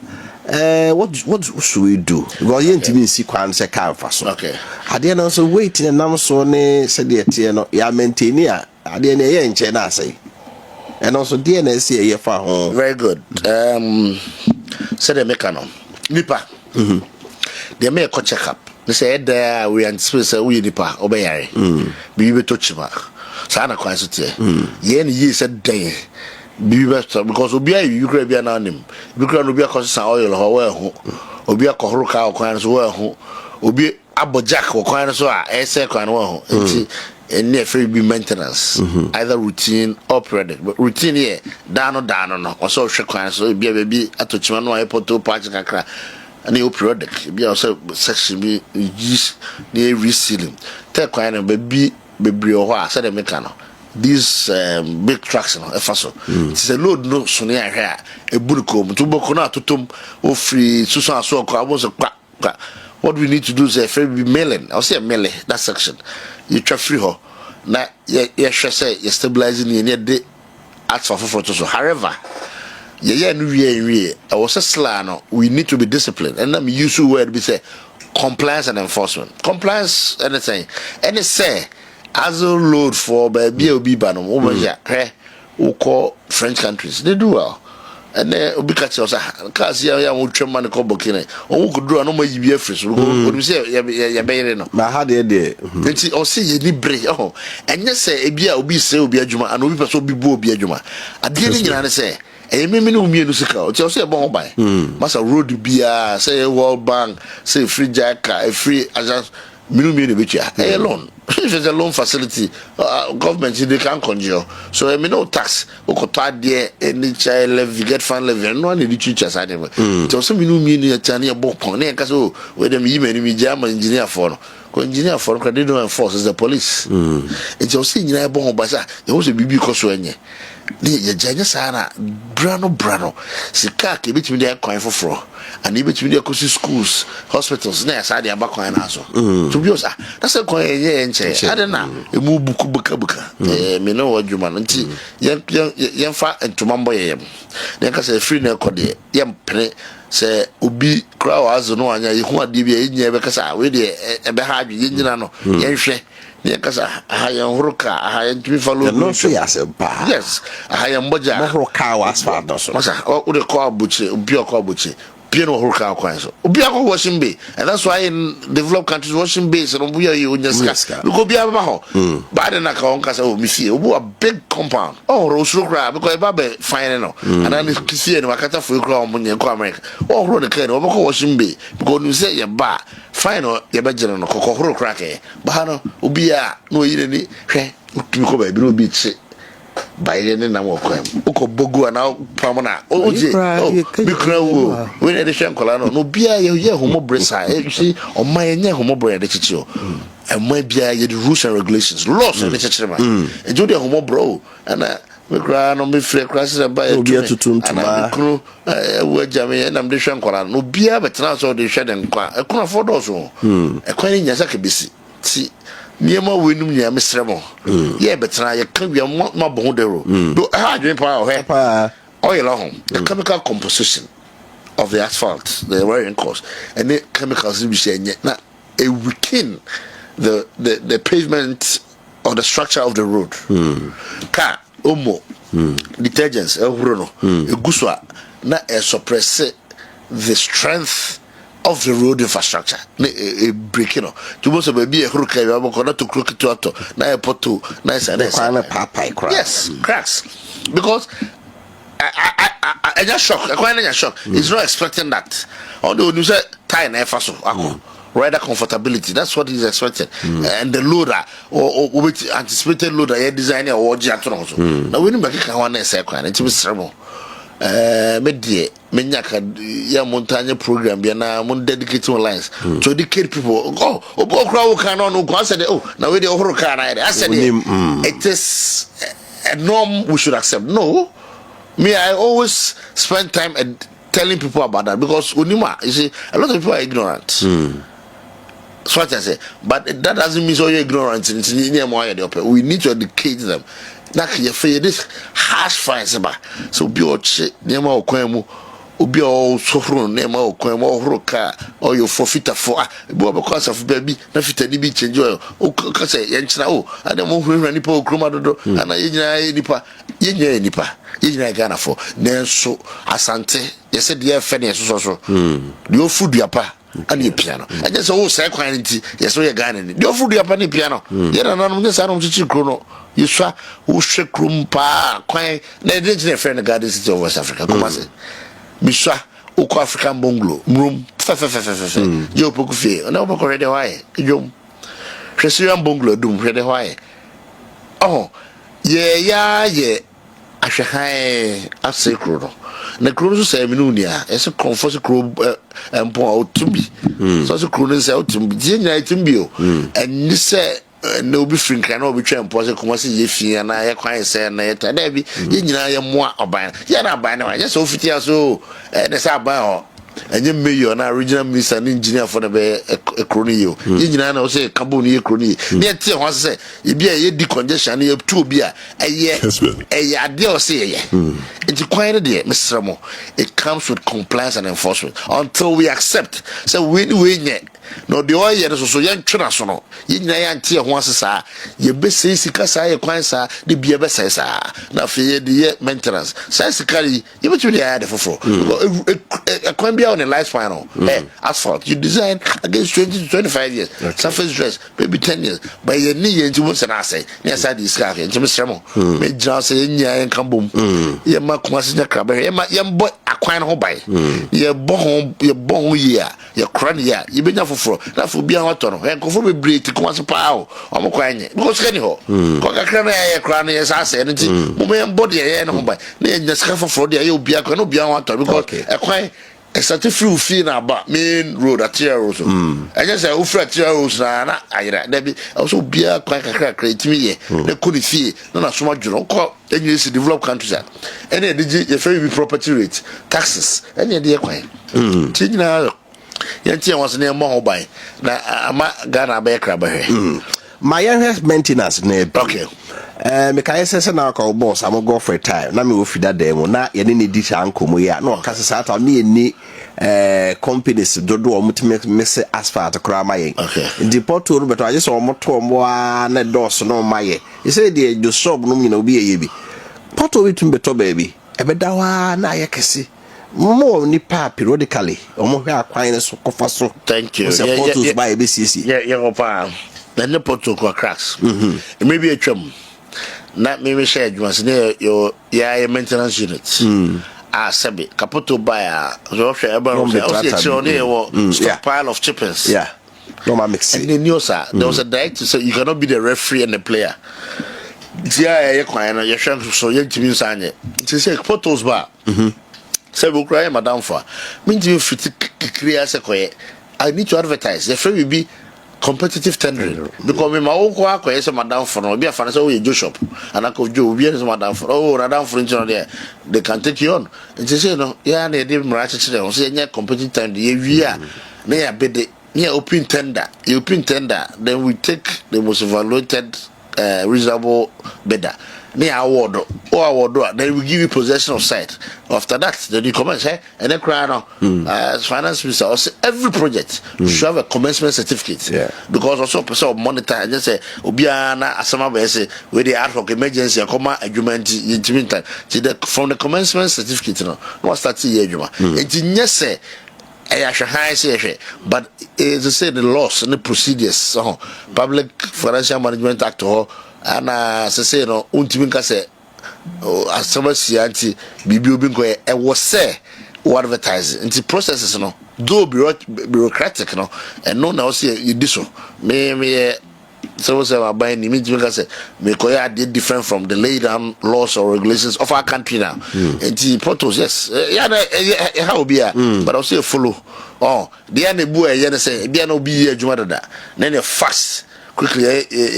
What should we do? Because you didn't see quan se car for so. Okay. I didn't also wait in a number so ne said the ya maintain I didn't in China say. And also DNS here for home. Very good. Said the mechano. Nipa. They make a check up. They said there we anticipate we nipa obey. Be able to touch mark. Sana quantity. Yen ye said day. Because Obia, you could be an anim. You could be a conscious oil or Obia Kohruka or Quans well, Obi Abojak or Quans or Ese Quan, and near free be maintenance, either routine or periodic. But routine here, down or so Shaquan, so be a baby at Tuchman or Apple to Pachaka. And the periodic, be also section be used near resealing. Take Quan and baby or said a mechano. These big trucks, it's a load no sonia here, a buricum, to Bocona to Tum, or free Susan so I was a crack. What we need to do is a free mailing. I'll say a melee, that section. You try free ho. Now, yes, say you're stabilizing in your day. Ask for photos. However, I was a slan. We need to be disciplined. And I'm used to word we say compliance and enforcement. Compliance, anything. And it's say, as a load for BOB Banum, over here, who call French countries, they do well. And then we catch us. Cause I won't try money call Bokine. Or who could do a normal UBF fresh. What we say, you're better. But how did they? Or say you need break. Oh, and yes, say, a beer will be say, be a Juma, and we also be Bo be a Juma. I didn't say. e me no mi no sika o ti say bon ban masa road bia say World Bank say free jaka free agent me no betua e loan if it's a loan facility government they can conjure so me no tax o ko to ade any child levy get fan levy no na the teachers ade so so me no mi no ya na e bo pon na e ka so we dem yi mani mi jama engineer for no ko engineer for no they don't enforce the police it just say nyina e bo ba sa e wo so bibi ko so enye ye janya sana brano sika ke bitimi dey kwan foforo and bitimi dey kosi schools hospitals na sa dey abakwan na so to be osa that's a kwan ye nche ade na emu buku buka me no wadwuma no nti ye fa entomambo ye na ka say free na ekode ye mpene say obi kra wazo no anya ye hu ade bi ye nya be ka sa we dey ebe ha adwe ye nyina no ye hwe ne kasa ahayan huruka ahayan tumi follow no so yasempa yes ahayan boja huruka was father so masa o de ko abuche obi ko abuche pie no huruka kwan so obi ko washing bay and that's why in developed countries washing bays no buya you onyaska because bia ba ho ba de na ka on kasa o mi fie obu a big compound oh rosuru kra because e ba be fine no and then fie no makata fo kra o munye ko America oh ro de ka no ko washing bay because you say ye ba fine no ye be jere no kokoro kra ke ba no obi a no yire ni hwe tumi ko ba bi no bi chi baile ne na mo kwam uko bogu na pamona oje bikra wo we ne de hwenkola no bia ye homo bresa e si o ma ye nye homo bro de chichi o e ma bia ye the rules and regulations laws de chichi ma e jo de homo bro ana we kra no me free kra se ba e bia tutuntuma kru we jame na me de hwenkola no bia betra so de hwe den kwa e kuna fodo so e kwa ni nyasa ke besi ti niema wenum nya mesremo ye betra ye kan wi ma bo dero do ha dwen pa o he oil home the chemical composition of the asphalt the wearing course and the chemicals we say na a weaken the pavement or the structure of the road ka omo detergents ehuro no egusua na suppress the strength of the road infrastructure a break to most of be a crook not to crook to auto na a poto nice and yes cracks because I just shock a shock it's not expecting that although you say tie na faso rider comfortability that's what he's expecting and the loader or with anticipated loader yeah designer or jatron so now we make can one say kwan it be terrible medie menyaka ya montagne program bia na mon dedicate lines to educate people obokra wo kan no go said now we dey ohoro kan I said it is a norm we should accept no me I always spend time telling people about that because unima you see a lot of people are ignorant so what I say but that doesn't mean so you're ignorant we need to educate them na ye fe this harsh fines ba so bi o che nema okwan mu obi o sofro nema okwan mu ohoro ka o yo forfeit for bi o because of baby na fitani bi change o ka say ye nchira o adam o hurihura nipa okroma dodo ana ye nyina nipa Ghana for nenso asante ye se de fe ne so de o fudu apa ani piano I just o say kwan nti ye so ye Ghana ni de o fudu apa ni piano ye na no ne sa no chichi kro no yeswa wo hwe krum pa kwan na de nche friend garden city of West Africa Kumasi biswa uko African bungalow room yo poku fie na wo ready why yom Syrian bungalow dum ready why ye ahwe ase kro no na kro so say me no nia ese comfort kro empon otumbi so kro no say otumbi je nya otumbi o and say no be free kan no be twem pose Kumasi ye fie na ye kwan se na ye tada bi ye nyina ye moa oban ye na oban na ye so fiti aso na say aban ho enye mayor na regional minister and engineer for the be ekroni yo ye nyina na o say kabo ni ekroni ne tie ho say e bia ye di congestion ye tu obi a eye ade o say ye it kwan de mesremo it comes with compliance and enforcement until we accept so we nye no the oil yen so yen twena so no yen nyina yan tie ho asesa ye be sei sika sa ye kwan sa de bia be sei sa na fe ye de maintenance sai sika ye be tumi ya de foforo kwan bia on the life final asphalt you design against 20 to 25 years surface stress maybe 10 years but ye ni ye ntimo se na say ne sa di sika ke ntimo sremo me jira say ye nya yen kan bom ye ma Kumasi nya krabe ye ma ye mbo akwan ho bai ye bo ho ye ye kran ye ye be nya foforo na fo bia ho to no en kofo be break Kumasi pa o mo kwan nye because kani ho ko kakra na ye kran ye sa say nti mo me mbo de ye no ho bai na ye nya sika foforo de ye obi akwan obi ho to because ekwan except if you feel about main road at Tiaros. I just say, Ufra Tiaros, na ayra. Debi also be a quite create me. They couldn't feel no so much. Then you see developed countries. Any the very property rate, taxes, any idea quite. Tina, Yantia was near more by. Now, I'm Ghana by crab. My young maintenance, okay. Me kaya sese na ka boss am go for a time na me wo fida dem na ye ne di sha ankomo ya na ka sese ata me ni companies dodo o mutime mese asphalt kra maye ndi porto no beto aje so mo to mo na dos no maye you say the do shop no me na obi ye bi porto witum beto baby e be da wa na ye kese mo ni pa periodically o mo hwe akwan so kofa so thank you yeah portos buy be sisi yeah go pa na ne porto ko cracks maybe a twam na me share adwuma ne yo ya maintenance unit sabi kapoto buy so hwe eba o se ne wo stockpile of chippers no ma mix and the news there was a director so you cannot be the referee and the player yeah kwan na ye hwe so ye ntimi nsanye ti say kapotos ba say we cry madam for me ntimi fiti kikria se koye I need to advertise the free will be competitive tendering because me ma wo ko akoye se madam for no be afana say we shop and akọ jo be se madam for madam for no there they can take you on and say no ya na dey mra chechire on say nya competitive tender ye wi a na ya bede nya open tender then we take the most evaluated reasonable bidder near award then we give you possession of site. After that, then you commence and then cry now as finance minister also every project should have a commencement certificate because also person of monitor and just say obiana asama be say where the ad hoc emergency come agreement from the commencement certificate no start year adwuma it yes say but as I say the laws and the procedures public financial management act and say no untimi ka say asama sianti bibi obi ko e was say advertising into processes no do bureaucratic no and no now say you do so me so say by ni me say me ko ya different from the laid down laws or regulations of our country now and protos yes how be but I say follow the ane bu e yen say bia no bi adwuma dada na ne fast quickly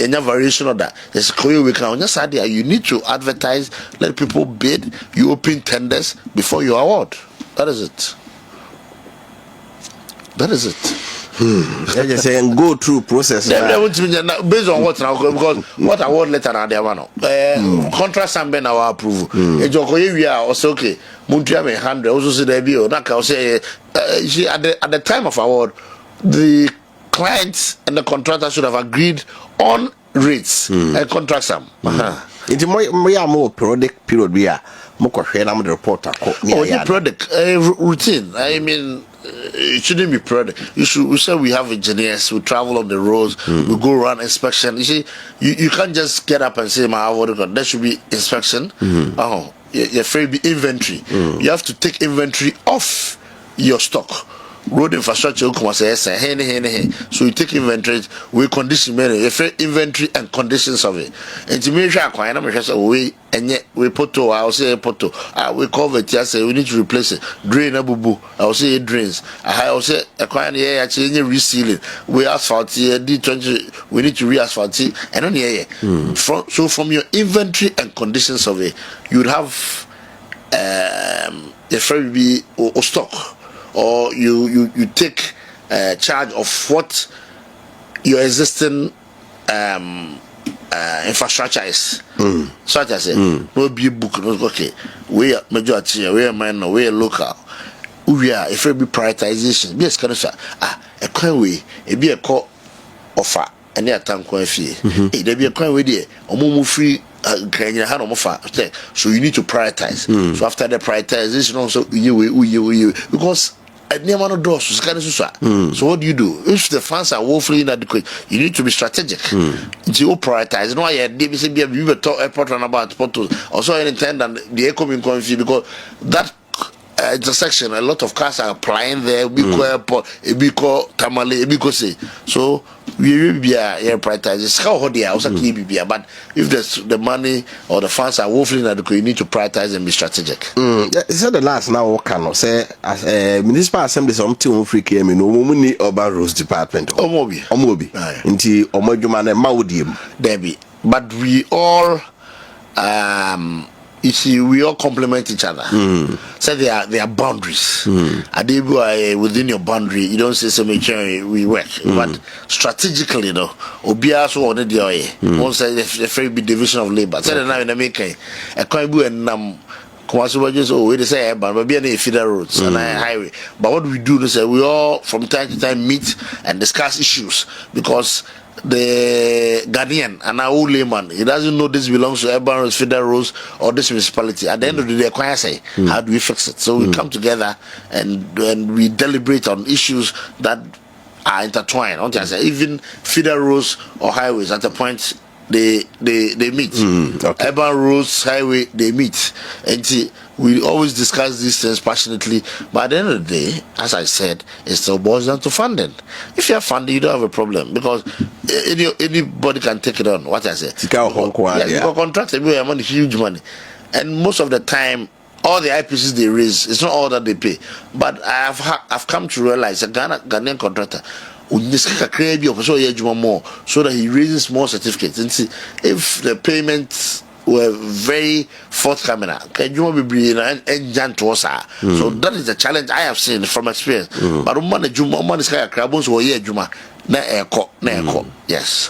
any variation of that there's a we can just say you need to advertise, let people bid, you open tenders before you award. That is it. I just say and go through process based on what now because what award letter now there one contract sambe na wa approve e joko we are also okay muntua me 100 also say there be o na ka say at the time of award the clients and the contractor should have agreed on rates and contract some it's more periodic period we are more na the report the product routine I mean it shouldn't be product. We say we have engineers who travel on the roads, we go around inspection. You see, you can't just get up and say my award. There should be inspection. You're afraid be inventory. You have to take inventory off your stock. Road infrastructure so you take inventory, we condition inventory and conditions of it. And to me, we and yet we put to I'll say poto we cover it. I say we need to replace it. Drain abubu. I'll say it drains. I'll say a actually resealing. We asphalt here D20. We need to re-asphalt it. And on so from your inventory and conditions of it, you would have a free be or stock. Or you take charge of what your existing infrastructure is. Such as no be book, okay, we are majority, we are minor, we are local. We are if we be prioritization. Yes, can a coin way e be a call offer any atanko afie e there be a coin way there omo free so you need to prioritize. So after the prioritization also you because so what do you do if the funds are woefully inadequate? You need to be strategic. You prioritize. No, I did talk airport and about photos also intend and the economic conflict because that intersection a lot of cars are applying there. Airport, Tamale, so we will be prioritize. But if the money or the funds are woefully inadequate, you need to prioritize and be strategic. Is that the last now? What can I say? As municipal assembly, something free came in. Omuni Urban Roads Department. Omobi. Inti Omojumane Maudium. Debbie. But we all you see, we all complement each other. So there are boundaries. Within your boundary, you don't say so much. We work, but strategically, though, Obia so on the way. Once a very big division of labor. So now in America, a Koibu and Kumasi just we say but be any feeder roads and highway. But what we do is we all from time to time meet and discuss issues because the Ghanaian and our old layman, he doesn't know this belongs to urban roads, feeder roads, or this municipality. At the end of the day, say, how do we fix it? So we come together and we deliberate on issues that are intertwined. Even feeder roads or highways at a point they meet. Okay. Urban roads, highway, they meet. And we always discuss these things passionately. But at the end of the day, as I said, it still boils down to funding. If you have funding, you don't have a problem because anybody can take it on. What I say, you can contract money, huge money, and most of the time, all the IPCs they raise, it's not all that they pay. But I've come to realize a Ghanaian contractor. So that he raises more certificates. And see, if the payments were very forthcoming, so that is the challenge I have seen from experience. But yes.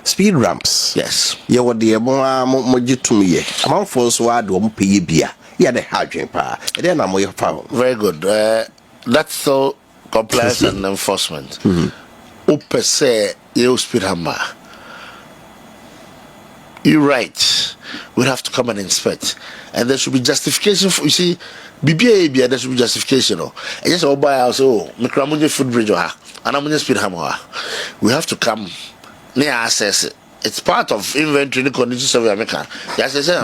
Speed ramps. Yes. Yeah, what the Mojitum among folks who are doing pay beer. Yeah, the hydrogen power. And then I'm your power. Very good. That's so compliance and enforcement. Per se, you speed hammer. You're right. We have to come and inspect, and there should be justification for. You see, BBA there should be justification. And just all by us. Oh, Mikramunje footbridge or and I'm speed hammer. We have to come near assess it. It's part of inventory conditions of America. Yes, I said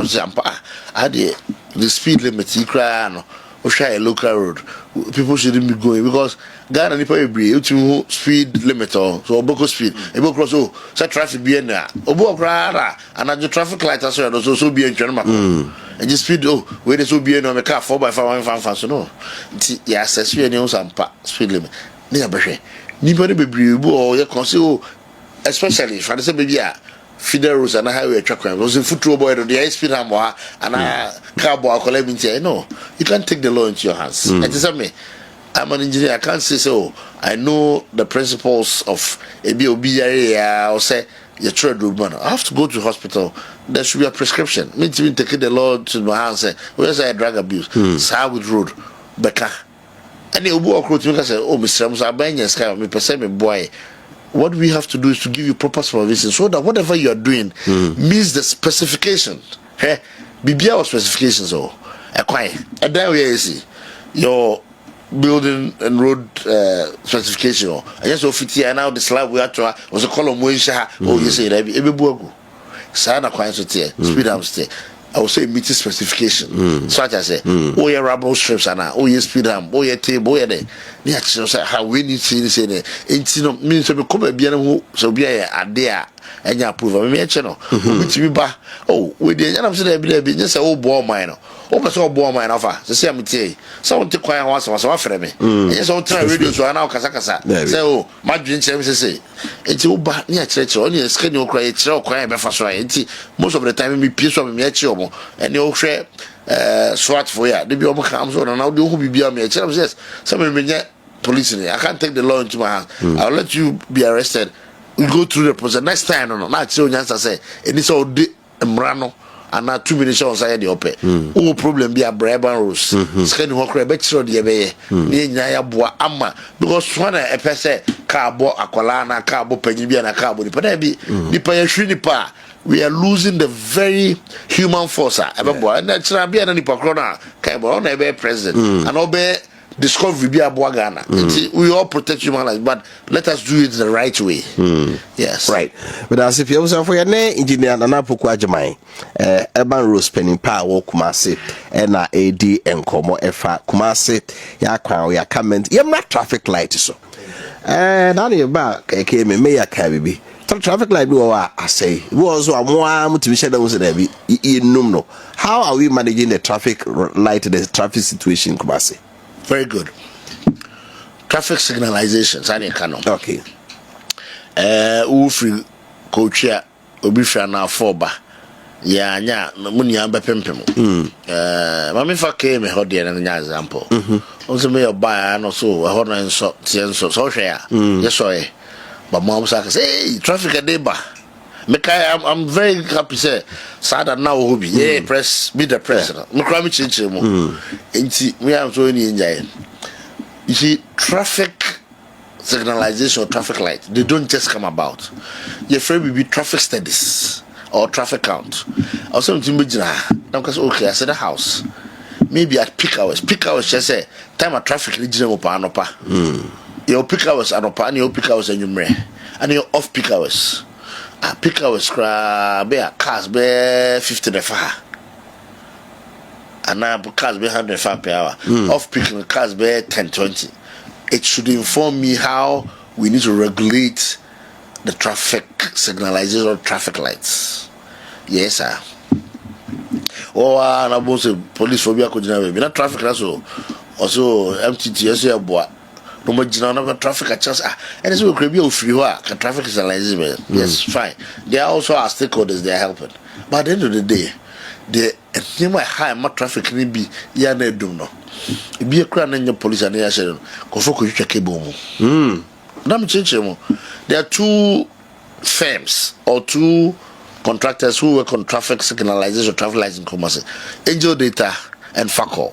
I'm the speed limit. You cry or try a local road. People shouldn't be going because Ghana ni probably speed limit or so Oboko speed. Ebo cross so traffic be na. Obo okra and the traffic light as well so be in Channel. And just speed where they so be no me car 4x5 1 so no. Yeah, access you any some speed limit. Ni abehwe. Ni body bebre or you consider especially if I say baby feeder roads and highway track crime. Because in foot boy the high speed hammer and car boy collecting. No, you can't take the law into your hands. And me, I'm an engineer. I can't say so. I know the principles of ABOB or say your trade road man. I have to go to the hospital. There should be a prescription. Me to take the law to my hands. Say where's I drug abuse? South Road, Becca. And the Obu Okro say, oh, Mr. Musa, I'm buying your sky. Me perceive me boy. What we have to do is to give you proper supervision so that whatever you are doing meets the specification. Hey, BBA or specifications or acquire. And then we see your building and road specification. I just offer and now the slab we have to was a column where you say that every bogo. Sana acquire to tear, speed up stay. I will say meeting specification. So I say, oh yeah, rubber strips and oh yeah, speed ham, oh yeah, table, oh yeah, there. The action say how we need to say that. It's no means to become a bien so be a there and you approve of me channel. To be back. Oh, we did. And I'm saying be just a old ball mine. Oh, so ball mine offer. So say I'm telling you, someone to quiet once was offer me. Yes, all try radio so now Kasakasa. Say oh, my dream say it's all back near church only a schedule cry. It's all quiet before so most of the time me piece of me and you share SWAT for ya. The be comes on and now do who be me. Says some police I can't take the law into my hands. I'll let you be arrested. We go through the process next time. No, not so. Say, and it's all Mrano and 2 minutes on side the open. Oh, problem be a Braban Rose. Scanning Hawker, better the bay, near Boa Amma, because one a person carbo, aqualana, carbo, penibia, carbo, but be the Payashinipa. We are losing the very human force. And that's be an hypocrite. Cabo, never president, and obey. Discovery be a Ghana. We all protect human life, but let us do it the right way. Yes, right. But as if you also for your name, engineer Nana Poku urban road spending power Kumasi, NAD and Como Efa Kumasi, ya crown, ya comment, ya traffic light so. And on your back, came a mayor cabby. Traffic light I say was one to be said was no. How are we managing the traffic light, the traffic situation in Kumasi? Very good. Traffic signalizations, I didn't know. Okay. Free coach here, Obifra na foba. Yeah, muni amba Prempeh. Mami fa came a hot and an example. Also, may buy and also a hot and so share. Yes, sorry. But mom says, hey, traffic a deba. I'm very happy say sad now will be press be the president. Mukrami chinche mo. Inti we am so any enjoy. You see, traffic signalization or traffic light, they don't just come about. Your friend will be traffic studies or traffic count. Also to imagine okay, I said the house. Maybe at peak hours. Peak hours just say time of traffic regional panopa. Your peak hours anopa and your peak hours and your off peak hours. Peak hours cars be 50 the far. And now cars be 105 per hour. Off peak cars be 10-20. It should inform me how we need to regulate the traffic signalization or traffic lights. Yes, sir. Oh, and I say police phobia could never be not traffic also MTTS boy. No more general traffic at chance. And it's will be free work. Traffic signalization. Yes, fine. They are also our stakeholders. They are helping. But at the end of the day, the high more traffic can be ya ne do no. It be a crown in your police and they are saying, "Go for you check a boom." There are two firms or two contractors who work on traffic signalization, traffic lights in Kumasi. Angel Data and Fakol.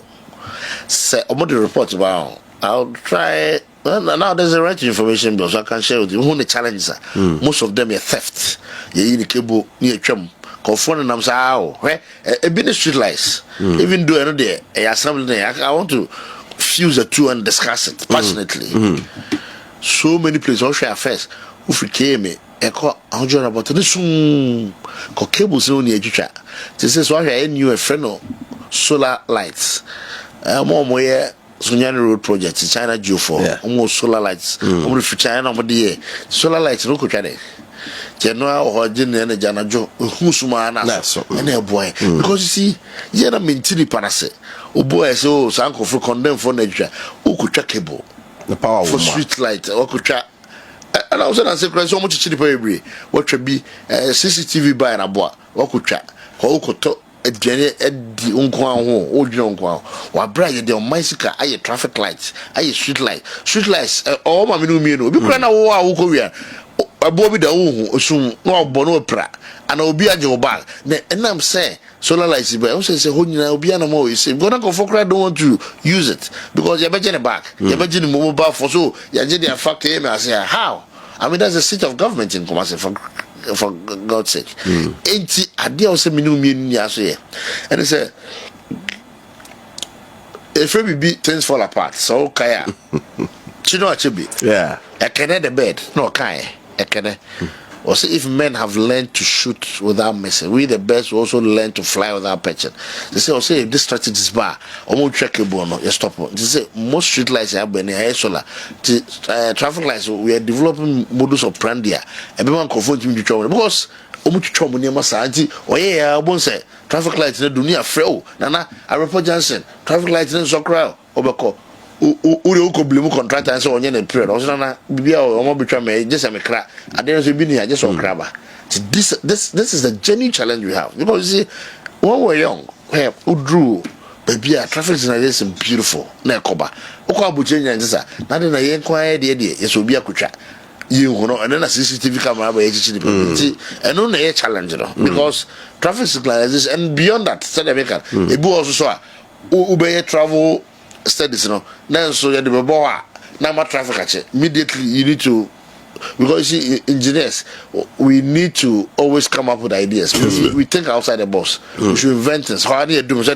Say, I'm going to report about. I'll try. Well, now there's a right information bill, so I can share with you. Who the challenges are? Most of them are theft. You in the cable near Chum. Confront and I'm saying, a bit of street lights. Even though I know there, I want to fuse the two and discuss it passionately. So many places, all share first. Who came me? I call about this. Cables only a teacher. This is why I knew a friend of solar lights. More Sunyani Road project in China Geofor, almost solar lights. Almost for China, solar lights, no coachade. Genoa or Jin and Janajo, Husumana, and a boy. Because you see, Yena Mintini Parase, O boy, so Sanko for condemn for nature, who could check cable, the power for street light, or could chat. And I was saying, so much chili every what should be CCTV by an aboa, what could chat, or could talk. Jenny Eddie Unkwan, old Unkwan, or brag the Maisica, I traffic lights, I street lights, all my minu, be crying out, Korea, a bobby the own, soon, no bono pra, and I'll be at your back. And I'm saying, solar lights, but I also say, I'll be animal. You say, gonna go for cry, don't want to use it because you're better back, you're better mobile for so, you're getting a fact to him. I say, how? I mean, that's the seat of government in Kumasi for God's sake. Ain't I dare say me yaso and it's a if we be things fall apart, so kaya. Chino achibi. Yeah. I can the bed. No kaya. I can. Or say if men have learned to shoot without missing, we the best will also learn to fly without pitching. They say, also if this strategy is bad, almost checkable, no, you stop. They say most street lights have been here solar. Traffic lights, we are developing modus operandi. Everyone confronts me to trouble because almost trouble near Masanti. Oh yeah, I won't say traffic lights in the dunia frail. Nana, I report Johnson. Traffic lights in so crowd. Obako. Uri blame contractor and so on in period. I was not be our betray me just a crack. I didn't say been here just on crabber. This is the genuine challenge we have. Because you see, when we're young, who drew baby traffic signalization beautiful. Na koba. Oko abuche nya njisa. Na de na yen kwa idea yes obi akucha. you know, and then a CCTV camera by HTTP. And no a challenge, because traffic signalization and beyond that, said America, a boy also saw Uber travel studies, then so you have now traffic catch immediately. You need to, because you see, engineers, we need to always come up with ideas. We think outside the box. We should invent things. How do you do? Also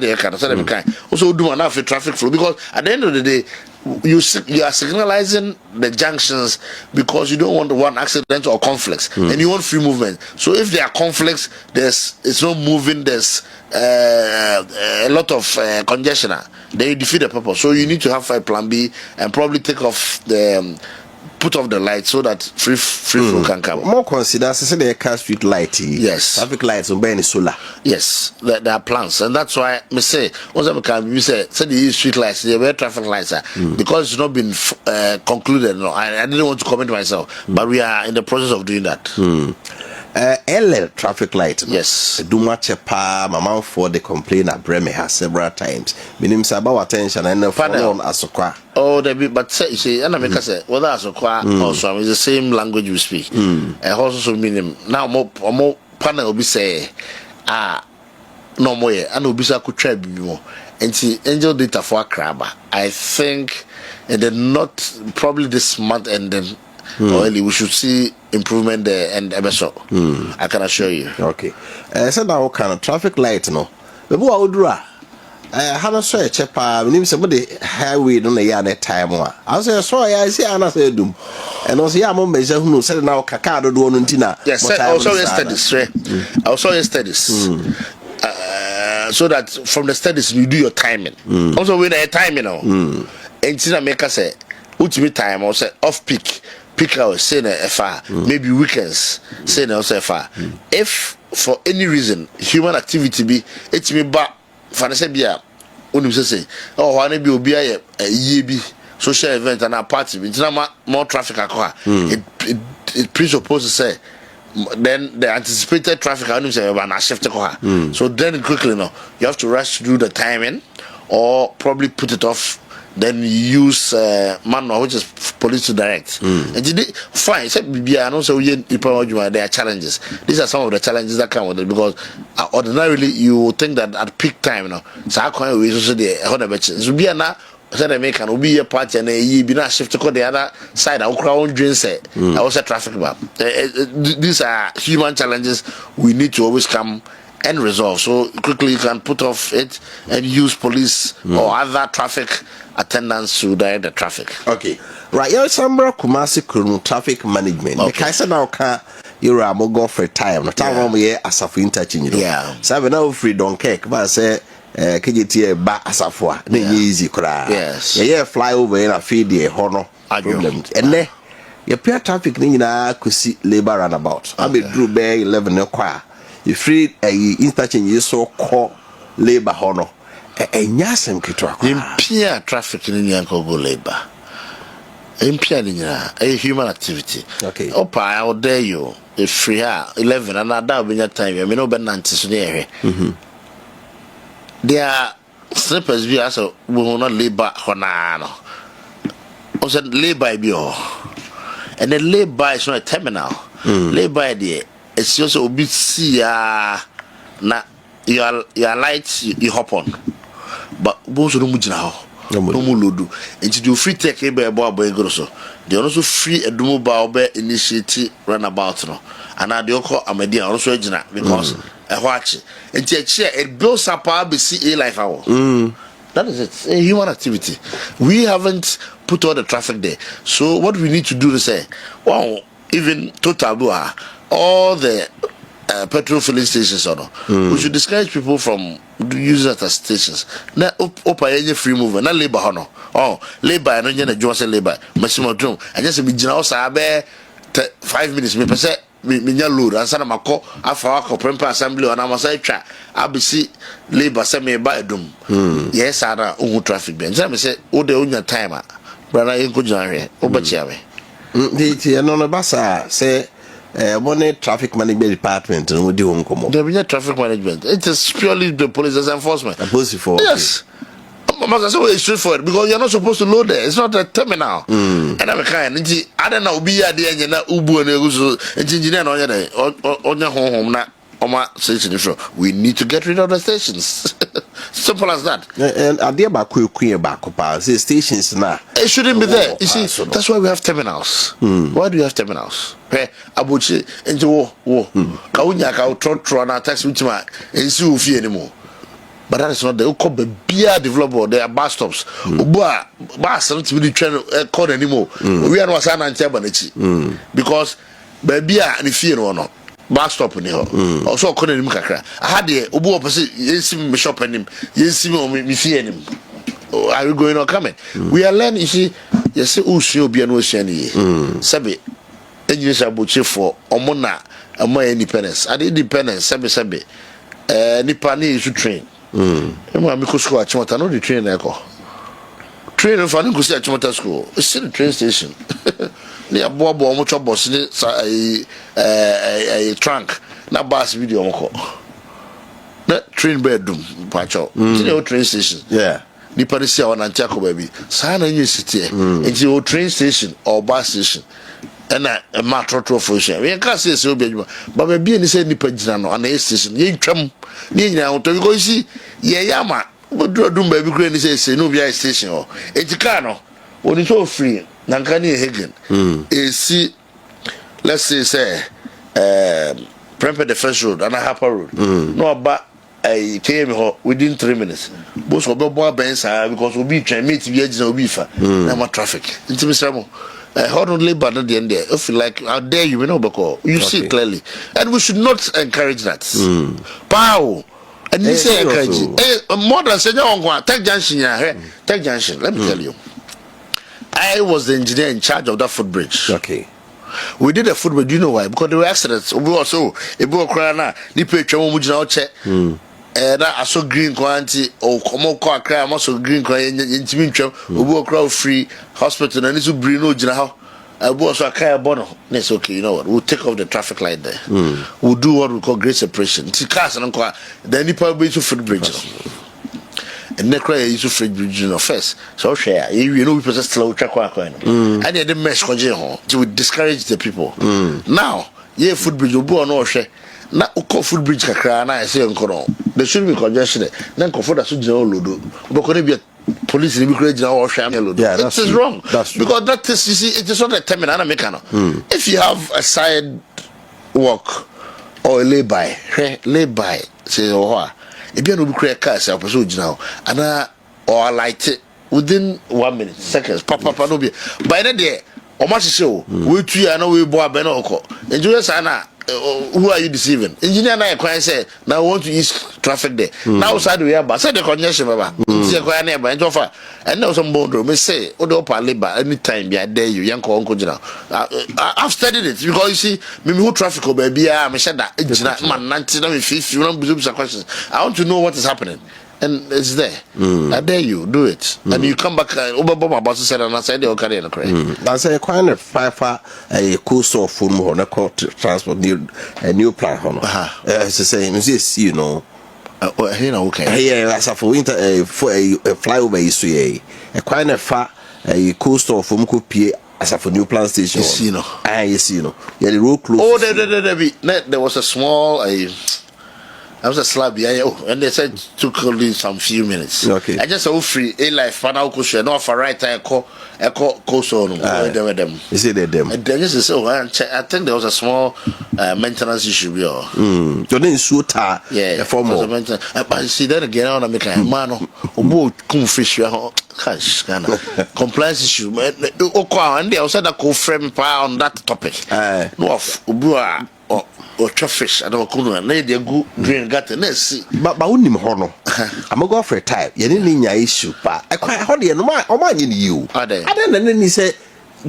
do enough traffic flow, because at the end of the day, you are signalizing the junctions because you don't want one accident or conflicts, and you want free movement. So if there are conflicts, it's not moving. There's a lot of congestion. Then you defeat the purpose. So you need to have a plan B and probably take off put off the light so that free flow can come. More consider the car street light. Yes. Traffic lights on burning solar. Yes, there are plans, and that's why me say also can say the street lights, they were traffic lights because it's not been concluded. No, I didn't want to comment myself, but we are in the process of doing that. LL traffic light. Yes. Do much pa mama for the complaint at Prempeh has several times. Minim about attention and follow on Asokwa. Oh, but say, and I make say whether Asokwa or Suame is the same language we speak. And also meaning now more panel will be say no more and will be so could try more. And see angel data for a crabber. I think and then not probably this month and then early we should see improvement there and episode. I can assure you. Okay. So now kind of traffic light no. The boy would draw. Hana so a chepa, we somebody highway don't a yard time. I say so I see Anna said doom. And also Yamo measure who said now Cacado do Nuntina. Yes, I saw your studies, I saw your studies. So that from the studies you do your timing. Also with a time, and Tina make us say ultimate time or say off peak hours, say FR, maybe weekends, say also FR. If for any reason human activity be it's me back for the same year, when you say, oh, I need to be a year social event and a party, it's not more traffic. It presupposes say then the anticipated traffic I don't say about shift so then quickly you have to rush to do the timing or probably put it off. Then use manual, which is police to direct. And fine, and also there are challenges. These are some of the challenges that come with it, because ordinarily you would think that at peak time, so how can we also the so be now said I make an be a party and you be not shift to the other side. I will dream say I was a traffic map. These are human challenges we need to always come and resolve. So quickly you can put off it and use police or other traffic attendants to direct the traffic. Okay. Right, you're somewhere Kumasi traffic management. Okay. I said now you're a go for time. The time we as a interchange. Yeah. So we now free don't cake, but I say KGT ba asafo na easy kra. Yes. Yeah, fly over and feed the honor problem. And then your peer traffic ni na kusi labor runabout. I be drew by 11 kwa. You free interchange so call labor honor. Nyasem kitwa kwa. Impia traffic ni yanko go labor. Impia ni a human activity. Okay. Opa I dare you. If free 11 and that will be your time. You know ben nanti so there. There are slippers we also will not labor honano. Also labor be and then labor is not a terminal. Labor there. It's just a bit see na your lights you hop on. But most of them no lodu. And you free take a boy grosso. They also free a dumo baobe initiative runabout no. And now they call a media also because a watch and it blows up our BCA life hour. That is it. A human activity. We haven't put all the traffic there. So what we need to do is say, wow, even total all the petrol filling stations we should discourage people from using it as stations. Na open free movement, na labor labor no je na jo say labor maximum drum and just be gina osa be 5 minutes me pese me nya load ansa na makọ afa akọ Prempeh assembly ona masa twa abisi labor say me ba edum yes ara ohu traffic be nja me say o de onya time a brana yenko gina hwe obachi ame no basa say money traffic management department and we do on come. There be traffic management. It is purely the police enforcement. Police for yes. Must say it's straightforward because you're not supposed to load there. It's not a terminal. And I'm kind. I don't know. Be at the end. Na ubu and engineer on your home na. We need to get rid of the stations. Simple as that. And idea about queer back say stations now. It shouldn't be there. You see, that's why we have terminals. Why do you have terminals? Abuchi into Kaunya Tron tax which my and see anymore. But that is not the beer developer. They are bus stops. Bus not really trying to call anymore. We are not saying because baby and if you know bus stop in here. Also calling him kakra. I had the Ubu opposite. Yes, me shop and him. Yes, me fear him. Are you going or coming? We are learning. You see, yes, Ushio be an ocean. Sabi, engineers are butcher for Omona and my independence. I did independence. Sabi. Nipani is to train. I'm school at Chimota. No, the train echo. Train if I didn't go see at Chimota school. It's still the train station. Near Bobo, much of boss a trunk. Now bus video uncle. That train bedroom, Pacho. Train station. Yeah. Nipani see on Antiaco baby. Sana you city. It's your train station or bus station. And a matter of function. We can't say so, but maybe any say Nipajano on the station. Ye tram near now to go see. Ye yama. But do baby granny say no via station or Eticano. When it's all free, Nankani Hagen. See, let's say, Prempeh the first road and a Harper road. No, but I came within 3 minutes. Both of Bob Benz because we'll be trying to be edges of beef. No traffic. Into Mr. Hold on labor at the end there. If you like, how dare you, because you see clearly. And we should not encourage that. Pow! And you say encourage more than say, Tech Junction, Tech Junction. Let me tell you. I was the engineer in charge of that footbridge. Okay. We did a footbridge. Do you know why? Because there were accidents. We also a book crana, Nipe Chamujina check. And I saw green quantity or Komo Crab, also green quantity in Timincham, we walk crowd free hospital and it's to Brino General. I was a Kaya Bono. That's okay, you know what? We'll take off the traffic light there. We'll do what we call great separation. Tikas and Uncle, then Nipa be to footbridge. And Necra is to footbridge first. So share, you know, we possess slow track. And they didn't mesh to discourage the people. Now, yeah, footbridge will go no share. Na uko footbridge kakra na ese nkono there should be congestion na nkofo da so jina olodo boko be police ni bi kura jina wo hwa olodo. It is wrong. That's because that is, you see, it is not a terminal na mekano. If you have a side walk or a lay-by say oh e bi no bi kura car say aposo jina ana or light it within 1 minute seconds papa no be by the day o ma sise we tu ya na we bo abe na okọ enjoy sana. Who are you deceiving? Engineer na ekwan say now we want to use traffic there. Now side we have say the congestion baba. See ekwan na ba njofa. And now some boundary me say o do pa labor anytime be there you yanko onko jina. I've studied it because you see me who traffic o baby me say that jina man nanti na me fifi you know buzu questions. I want to know what is happening. And it's there. I dare you do it. And you come back over about to say and I said they okay na correct. That's a kind of five a course of food more na transport new plan hono. It's the same as you know. Okay. Yeah, as for winter for a flyover is a kind of a coast of pie as for new plan station. You know. Yeah, the road closed. Oh, there was a small I was a slab and they said took only some few minutes. Okay. I just free a life fan out cushion no for right time call on them. Is it them? And then just say I think there was a small maintenance issue. So then suita formal maintenance. But see then again I make a man who come fish cash compliance issue. And they also that co frame on that topic. No of or fish, I don't know. They go drain got the nest. But unim hono. I'm going go for a type. You didn't need your issue, but I quite hardly and my you. I then he said,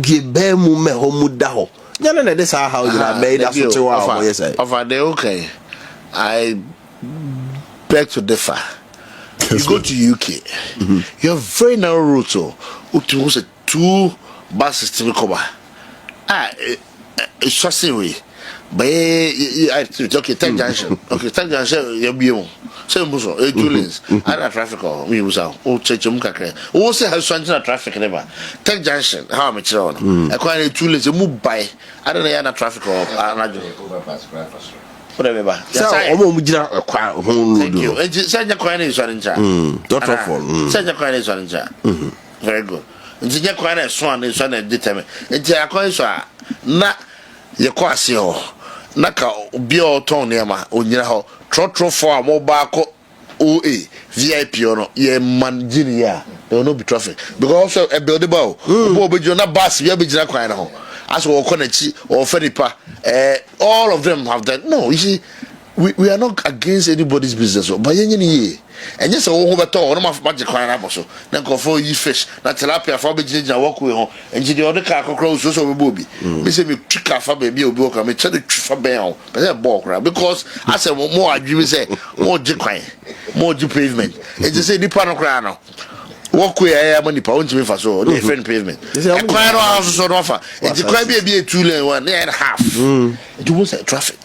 give bear mume homudaho. Yeah, this how you are made us to our yes. Okay. I beg to differ. You go to UK, you have very narrow route, so it a 2 bus system cover. It's just way. But okay, Tech Junction. Okay, Tech Junction, you'll be on. Same buso, 2 lanes. I don't traffic or me was out. Oh, church, oh, say how Swanton traffic never. Tech Junction, how much on? Acquiring 2 lanes, you move by. I don't know, traffic or whatever. So, thank you. And send your coin is on send your coin is on very good. And your coin is one is one determined. And your coins are not your quasio. Naka bio ton nema onyira trotro for mobile OA VIP ono ye manginia there will not be traffic because also a building bow bo be na bus we be jira kwan na ho as we konachi or fenipa all of them have that. No, you see, we are not against anybody's business but yenye and yes wo beto no magic kwan na boso na go for you fish na tilapia for be jina walk we ho and the other car cross so we bobi me say me trika fa ba bi obi o ka me che de tfa ben ho be say ball kra because I say more adwimi say more jikwan more pavement and just say nipa no kra no walk we ya nipa won timi fa so dey friend pavement e kwan no house so no fa e kwan bi 2 lane 1.5 it won't say traffic.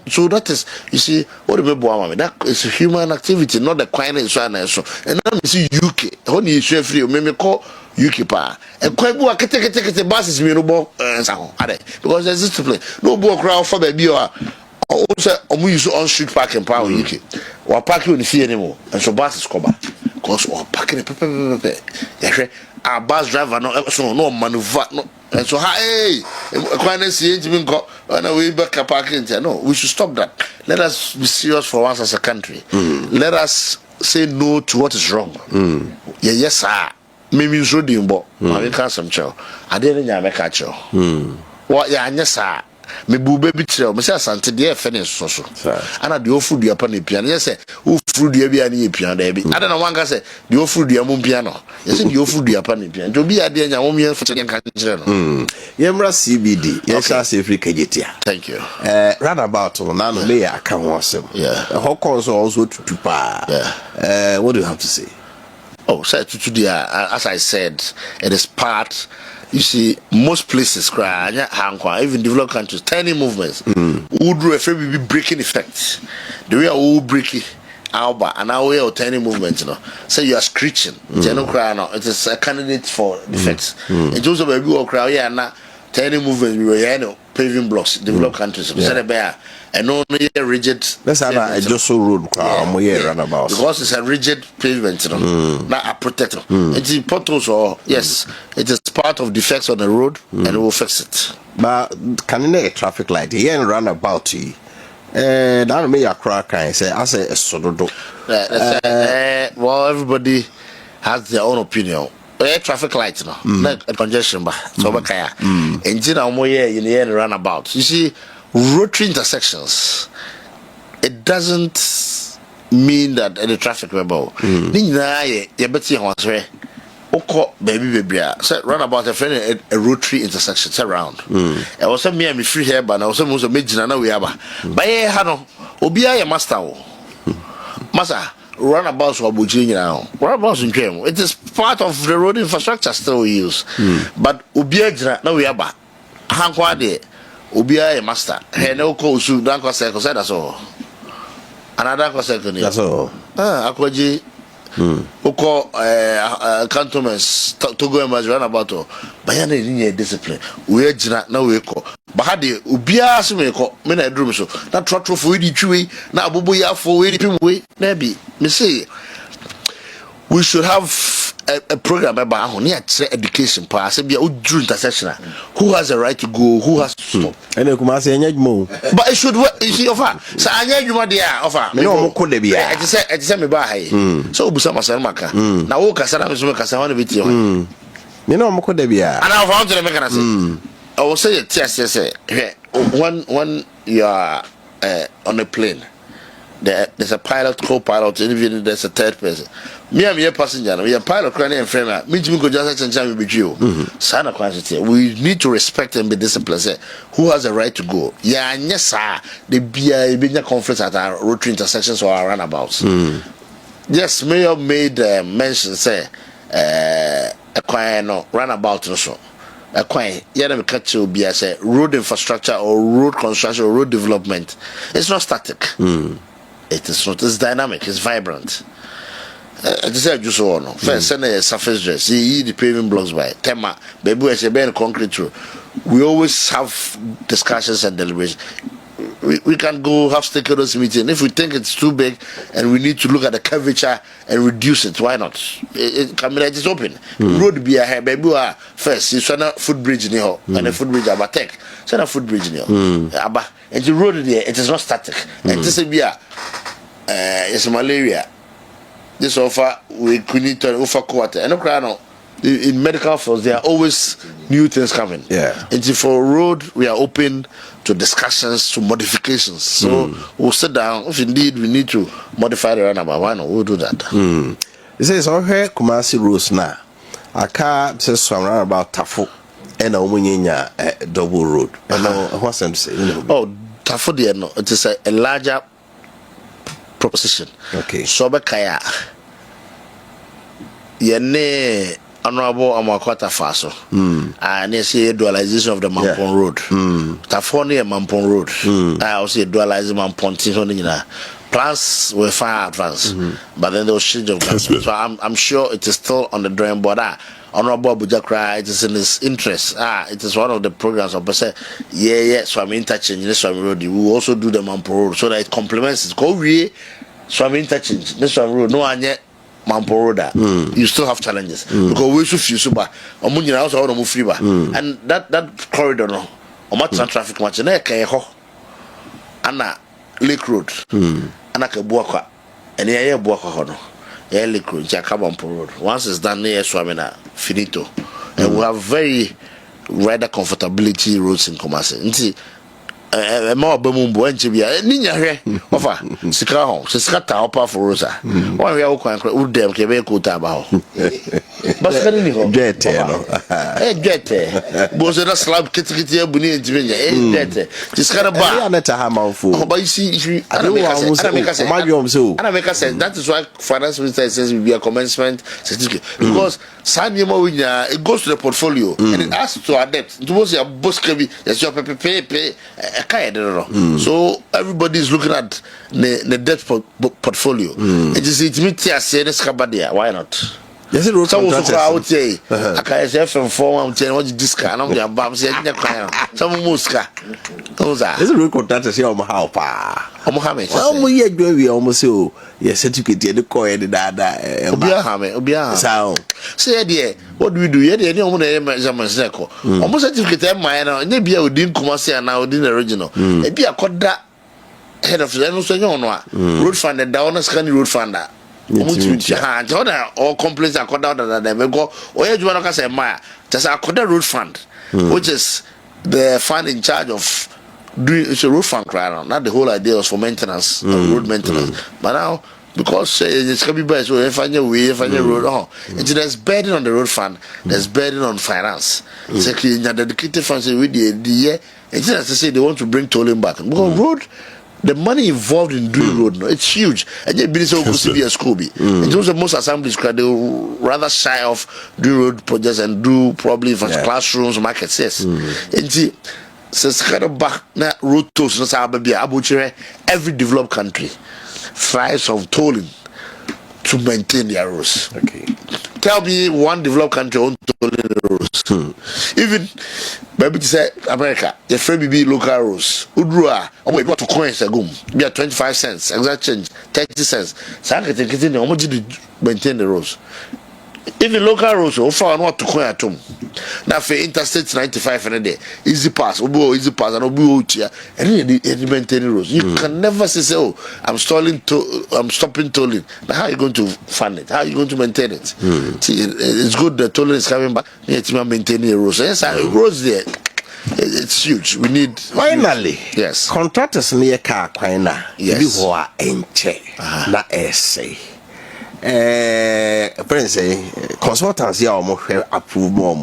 So that is, you see, what the people that is human activity, not the quietness. And now you see UK, only you share free, maybe call UK pa. And quite boy, take the buses, me no more, because there's discipline. No more crowd for baby or also we use on street parking power UK. Or parking in the fee anymore, and so buses come back. Because or parking our bus driver no maneuver no. And so, hey, when I see Jimmy go on a way back parking, no, we should stop that. Let us be serious for once as a country. Let us say no to what is wrong. Yeah, yes, sir. Maybe so dimbo. I can't some child. I didn't make a child. What, yeah, yes, sir. Me bube bi tire me say Asante de finish so ana de ofu dua pa na piano yes say ofu dua bi ana piano da bi ada na wanka say de ofu dua mo piano yes de ofu dua pa na piano to bi ade nya wo me fete kan kire no yemra CBD yes as Africa jetia. Thank you. Roundabout na no me aka ho asem how comes also to pa what do you have to say? Oh, say to there as I said it is part. You see, most places cry, even developed countries, tiny movements, would do a be breaking effect. The way all breaking alba and our way of tiny movements, you know. Say you are screeching, it is a candidate for defects. It also a baby or cry, tiny movements, we were paving blocks, developed countries, so bear. And only a rigid. That's how I just so road runabout. Because it's a rigid pavement, you know, not a protector. It's important, so yes, it is part of defects on the road, and we will fix it. But can you a traffic light here and runabout? That may a crack and say, I say a sodo. Well, everybody has their own opinion. Traffic light, you know, like a congestion, but so engine or more in the end runabout. You see. Rotary intersections, it doesn't mean that any traffic rebel. You better answer. Oko baby, say runabout a friend a rotary intersection. Say round. I was me and me free here, but I was most of me jina we have. But hano, obia master. Master. Runabouts or Bujin now. Runabouts in Jam. It is part of the road infrastructure still we use. But obia now we have. Hankwade. Ubia a master. He no ko su dan ko se ko say that's all. Another ko se ko ni. That's all. Akwaji. Uko cantonments to go and run about to. Bayana ni discipline. We jina na we ko. Ba hade ubia se me ko me na edrum so. Na trotro fo we di twi na abobo ya fo we di pim we na bi. Me say we should have a program about education pass be a intersection. Who has a right to go? Who has to stop? And but it should work. You see, offer. So I need you my dear offer. No, could be. I just say me buy. So Busama Maka. Now, who can say I'm going to be you? You know, could be. And I found to make an I will say it. Yes. When you are on a plane. There's a pilot, co-pilot, even there's a third person. Me and me a passenger, we are pilot, cranny and frame. Me to go just and time with you. Sana quantity. We need to respect and be disciplined. Say, who has the right to go? Yeah, yes, sir. The BIA conflicts at our rotary intersections or our runabouts. Yes, Mayor made mention, say, a quiet no runabout also. a quite me catch you be as a road infrastructure or road construction or road development. It's not static. It is not. It's dynamic. It's vibrant. I just said you so no. First, send a surface dress. See the paving blocks by Tema. Baby, I say ben concrete through. We always have discussions and deliberations. We can go have stakeholders meeting. If we think it's too big and we need to look at the curvature and reduce it, why not? It is open. Road be ahead, baby. First, you send a footbridge in here and a footbridge abatek. Send a footbridge in here. And the road there, it is not static. And this is it's malaria. This offer we could need to offer quarter. And no, in medical fields, there are always new things coming. Yeah. And for road, we are open to discussions, to modifications. So we'll sit down. If indeed we need to modify the runabout, why not? We'll do that. It says, okay, Kumasi rules now. I can't say something about Tafo and a double road. And what's I'm saying? Oh, Tafo, dear, no. It is a larger proposition. Okay. Sobe Kaya. Yene. Honorable Amakwata Faso. And I see a dualization of the Mampon Road. Tafoni and Mampon Road. I also dualizing Mampon Tinonina. Plans were far advanced, but then there was change of government. So I'm sure it is still on the drawing board. Honorable Bujakra, it is in his interest. It is one of the programs of say, Suame Interchange, Suame Road. We will also do the Mampon Road so that it complements it. Go Suame Interchange, Suame Road. No one yet. Mamporoda, you still have challenges because we should feel super. And that corridor, no, traffic much. And Anna Lake Road, Anna Kabuaka, and the Buaka, no, Lake Road, Jacabampo Road. Once it's done, near Swamina, finito, and we have very rather comfortability roads in Kumasi. More Bumbo and Chibia, Nina here, offer Sika home, Siskata Opa for Rosa. Why we are all quite good, them, Quebec, Tabao. But get was it a slab kitty, Bunny, and Jimmy? This kind of bar, let a hammer for. But you see, I don't make us say that is why finance minister says we be a commencement certificate because Sanimo, it goes to the portfolio and it asks to adapt. It was your boss, yes, your pay. So everybody is looking at the debt portfolio. It is why not? Yes, it was out here. I can't say from form what you discount on your bumps. Some muska. Those are a real contractor. See, how far? Mohammed. We almost so yes, certificate the coin, the data. Obia. Sound. Say, dear, what do we do? Yet, any woman, almost certificate, mine, maybe I would in Kumasi and now in the original. Maybe I caught that head of the road fund, and down a scanning road funder. All complaints are called out that they go, or you want to say, Maya, just a Koda road fund, which is the fund in charge of doing it's a road fund, not the whole idea was for maintenance, road maintenance. But now, because it's coming by, so if I know we if I know road, there's burden on the road fund, there's burden on finance. It's actually a dedicated fund, with the year, it's just to say they want to bring tolling back. Because road. The money involved in doing road, no, it's huge. And yet, be so good to be a school. In terms of most assemblies, they were rather shy of doing road projects and do probably for classrooms, markets. Yes, and see, since kind of back na road tolls, every developed country thrives on tolling to maintain their roads. Okay, tell me one developed country on tolling the roads. Even. Maybe to say America, the free be local roads. Udrua, oh my God, to coins a gum. Be at 25 cents, exact change, 30 cents. So I can take it in the to maintain the roads. Even local roads, so far not to coin at home. Now for interstate 95 in a day, easy pass, easy pass, and obu here, and maintain the roads. You can never say, oh, I'm stopping tolling. Now how are you going to fund it? How are you going to maintain it? See, it's good that tolling is coming back. It's maintaining the roads. Yes, roads there. It's huge. We need finally. Yes. Contractors near car quina. Yes. You are enche. Na essay. Prince, consultants ya almost approve more.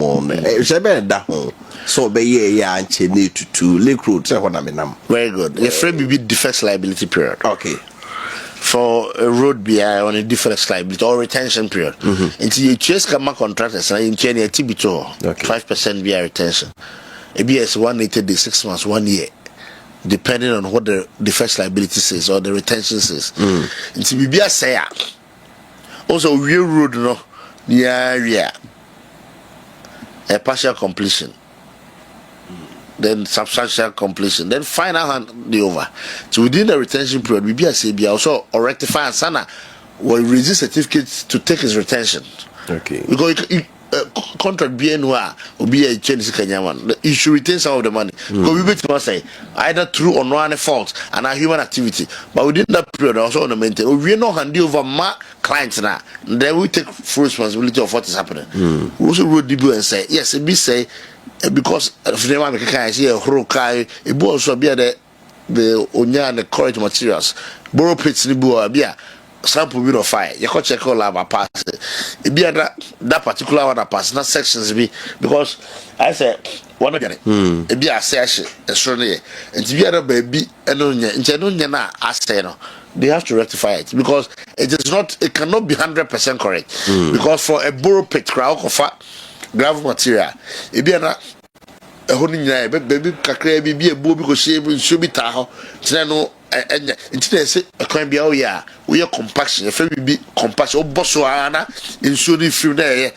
Shebe da home. So be ye and need to Lake Road. Very good. The frame will be defects liability period. Okay. for a road BI on a different liability or retention period. Until you chase come contractors and in Kenya TB2 5% BI retention. ABS 180 days, 6 months, 1 year. Depending on what the defense liability says or the retention says. Until we be a say also real road no near a partial completion. Then substantial completion, then final handover. So within the retention period, we be a CB also or rectify and sana will release certificates to take his retention. Okay. Because contract BNWA will be a change Kenyaman. You should retain some of the money. Because we say either through or no fault and a human activity. But within that period, also on the maintain. We no hand over my clients now. Then we take full responsibility of what is happening. We also wrote the bill and say, yes, it be say because of the man can see a horokai, a boy also be the onya and the correct materials. Borrow pits in the boy be a sample bit of fire. You can check all our pass. It be that particular one pass, not sections be because I said one of them. It be a session, a shortly, and to be a baby and onya I say no. They have to rectify it because it cannot be 100% correct. Because for a borrow pit crowd of gravel material, it be a holding baby kakra be a booby because she should be taho. No, and say a crime be we are compaction. If we be compaction, Botswana, ensuring through there,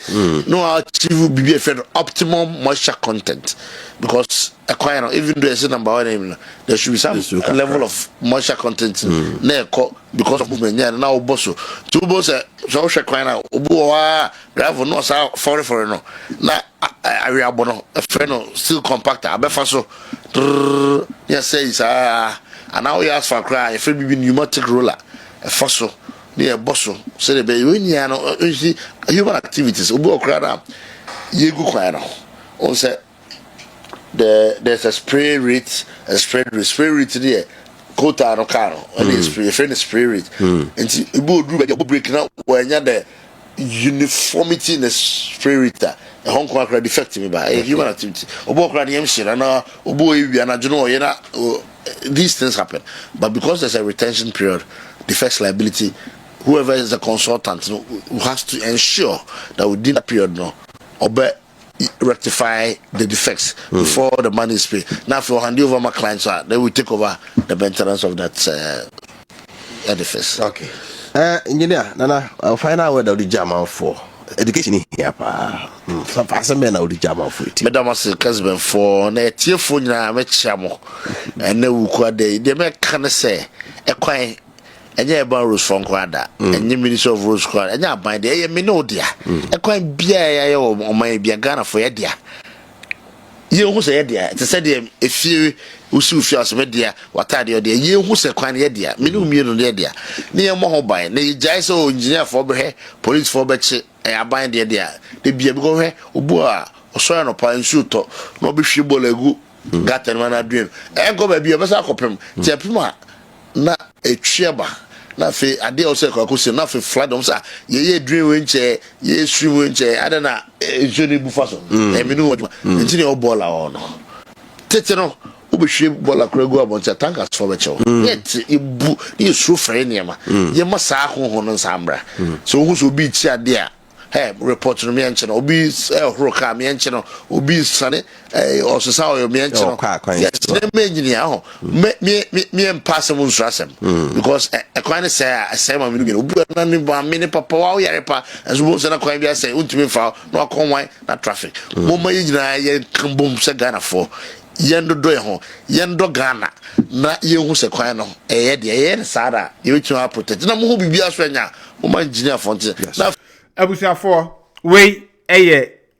no, achieve will be a optimum moisture content because acquire even though it's number one, there should be some level of moisture content because of movement. Yeah, now Bosso, two boss, so Shakwana, Ubuwa, gravel, no, for no. Now, I reabono, a friend still compactor, I befaso, yes, says, and now we ask for a cry, if we be pneumatic roller, a fossil, near Bosso, say the baby, human activities, Ubu Crada, Yegu Quano, also. There's a spray rate, spray rate there. Quota no caro, and it's spray rate. And you would breaking up when you're the uniformity in the spray rate. A Hong Kong crowd defective by a human activity. Obo crowd yamshire, and Obo, and I don't know, these things happen. But because there's a retention period, defects liability, whoever is the consultant who has to ensure that within that period, rectify the defects before the money is paid. Now, if you hand over my clients, they will take over the maintenance of that edifice. Okay. Engineer, Nana, I'll find out whether the German for education here. Some person men out the German for it. Madam, was a cousin for a tear phone. I met Chamo, and no quad day. They make can say a quiet. And yeah, about Rose from Quada, and you minister of Rose Quad, and yeah, by the air, me no dear. A quite beer or maybe a gunner for a dear. You who say, dear, to say, if you who sue feels media, what are you, dear? You who say, quite dear, me no me no dear. Near Mohobine, they jaiso engineer for her, police for betchy, and I bind the dear. They be a go here, Ubua, or so no pine shoot, no be shibble a good, got and man I dream. And go baby, a vessel copim, Japima, not a chiaba. Nothing, I did also question nothing flat on sa ye dream winche, ye stream winche, I don't know, a journey bufaso, and me know what you know, bola on. Tetano, Ubi ship bola crego about your tankers for the show. Yet, you true friend, you must sack on Sambra. So who should be chair dear? Hey, report to me and channel, Obi, Roca, me and channel, Obi, Sunny, or Society, me and channel. Yes, the engineer, me and Passam Strasem, because a kind of say, I say, I'm looking, mini papa, Yarepa, as was an acquaintance say, ultimate foul, no conway, not traffic. Mumma, you can boom, Sagana for. Yendo doyho, yendo Ghana, na you se kwano, yen Sada, you to our protect. No more be a swenya, woman engineer fonte. Abusiafo we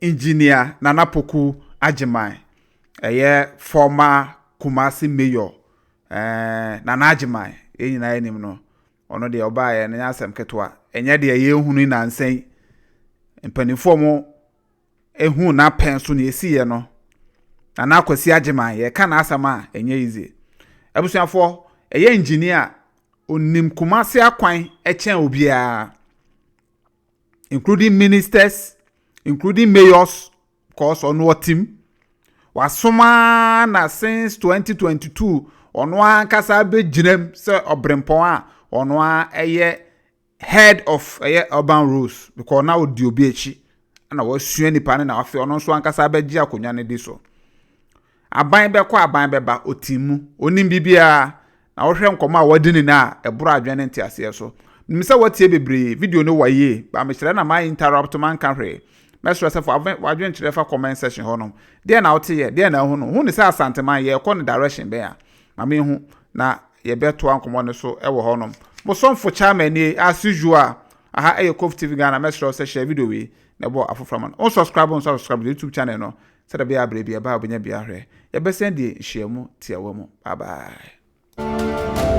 engineer Nana Poku Ajimai former Kumasi mayor Nana Ajimai nyina enim no ono de oba na asem ketwa enya de hunu na nsen mpanifo mo ehu na penso na esiye no Nana Akwasi Ajimai ka na asama enya ize abusiafo engineer onim Kumasi akwan echen obia including ministers, including mayors, cause on what team wasoma na since 2022 on one kasa be jinem se obrempo a ono a head of urban roads because now di obi echi na wasua nipa ne na afi ono nso ankasa abegye akonya ne di so aban be kwa aban be ba otimu onim bibia na wo hwe nkoma a wadi ni na ebura adwene nti ase so nimisa watie bebre video no waye ba me kire na my interrupt man kan hwe mesro se for adwene kire fa comment section honom de na wote ye de na hu no hu ni say Asante man ye ko ne direction be a ma me hu na ye beto ankomo ne so ewo honom mo somfo chairman ni as usual aha COVTVGHANA mesro se share video we na bo afoframan on subscribe YouTube channel no se da be abrebi e ba obenya bia hwe ye be send die hyiamu tia wo mu bye bye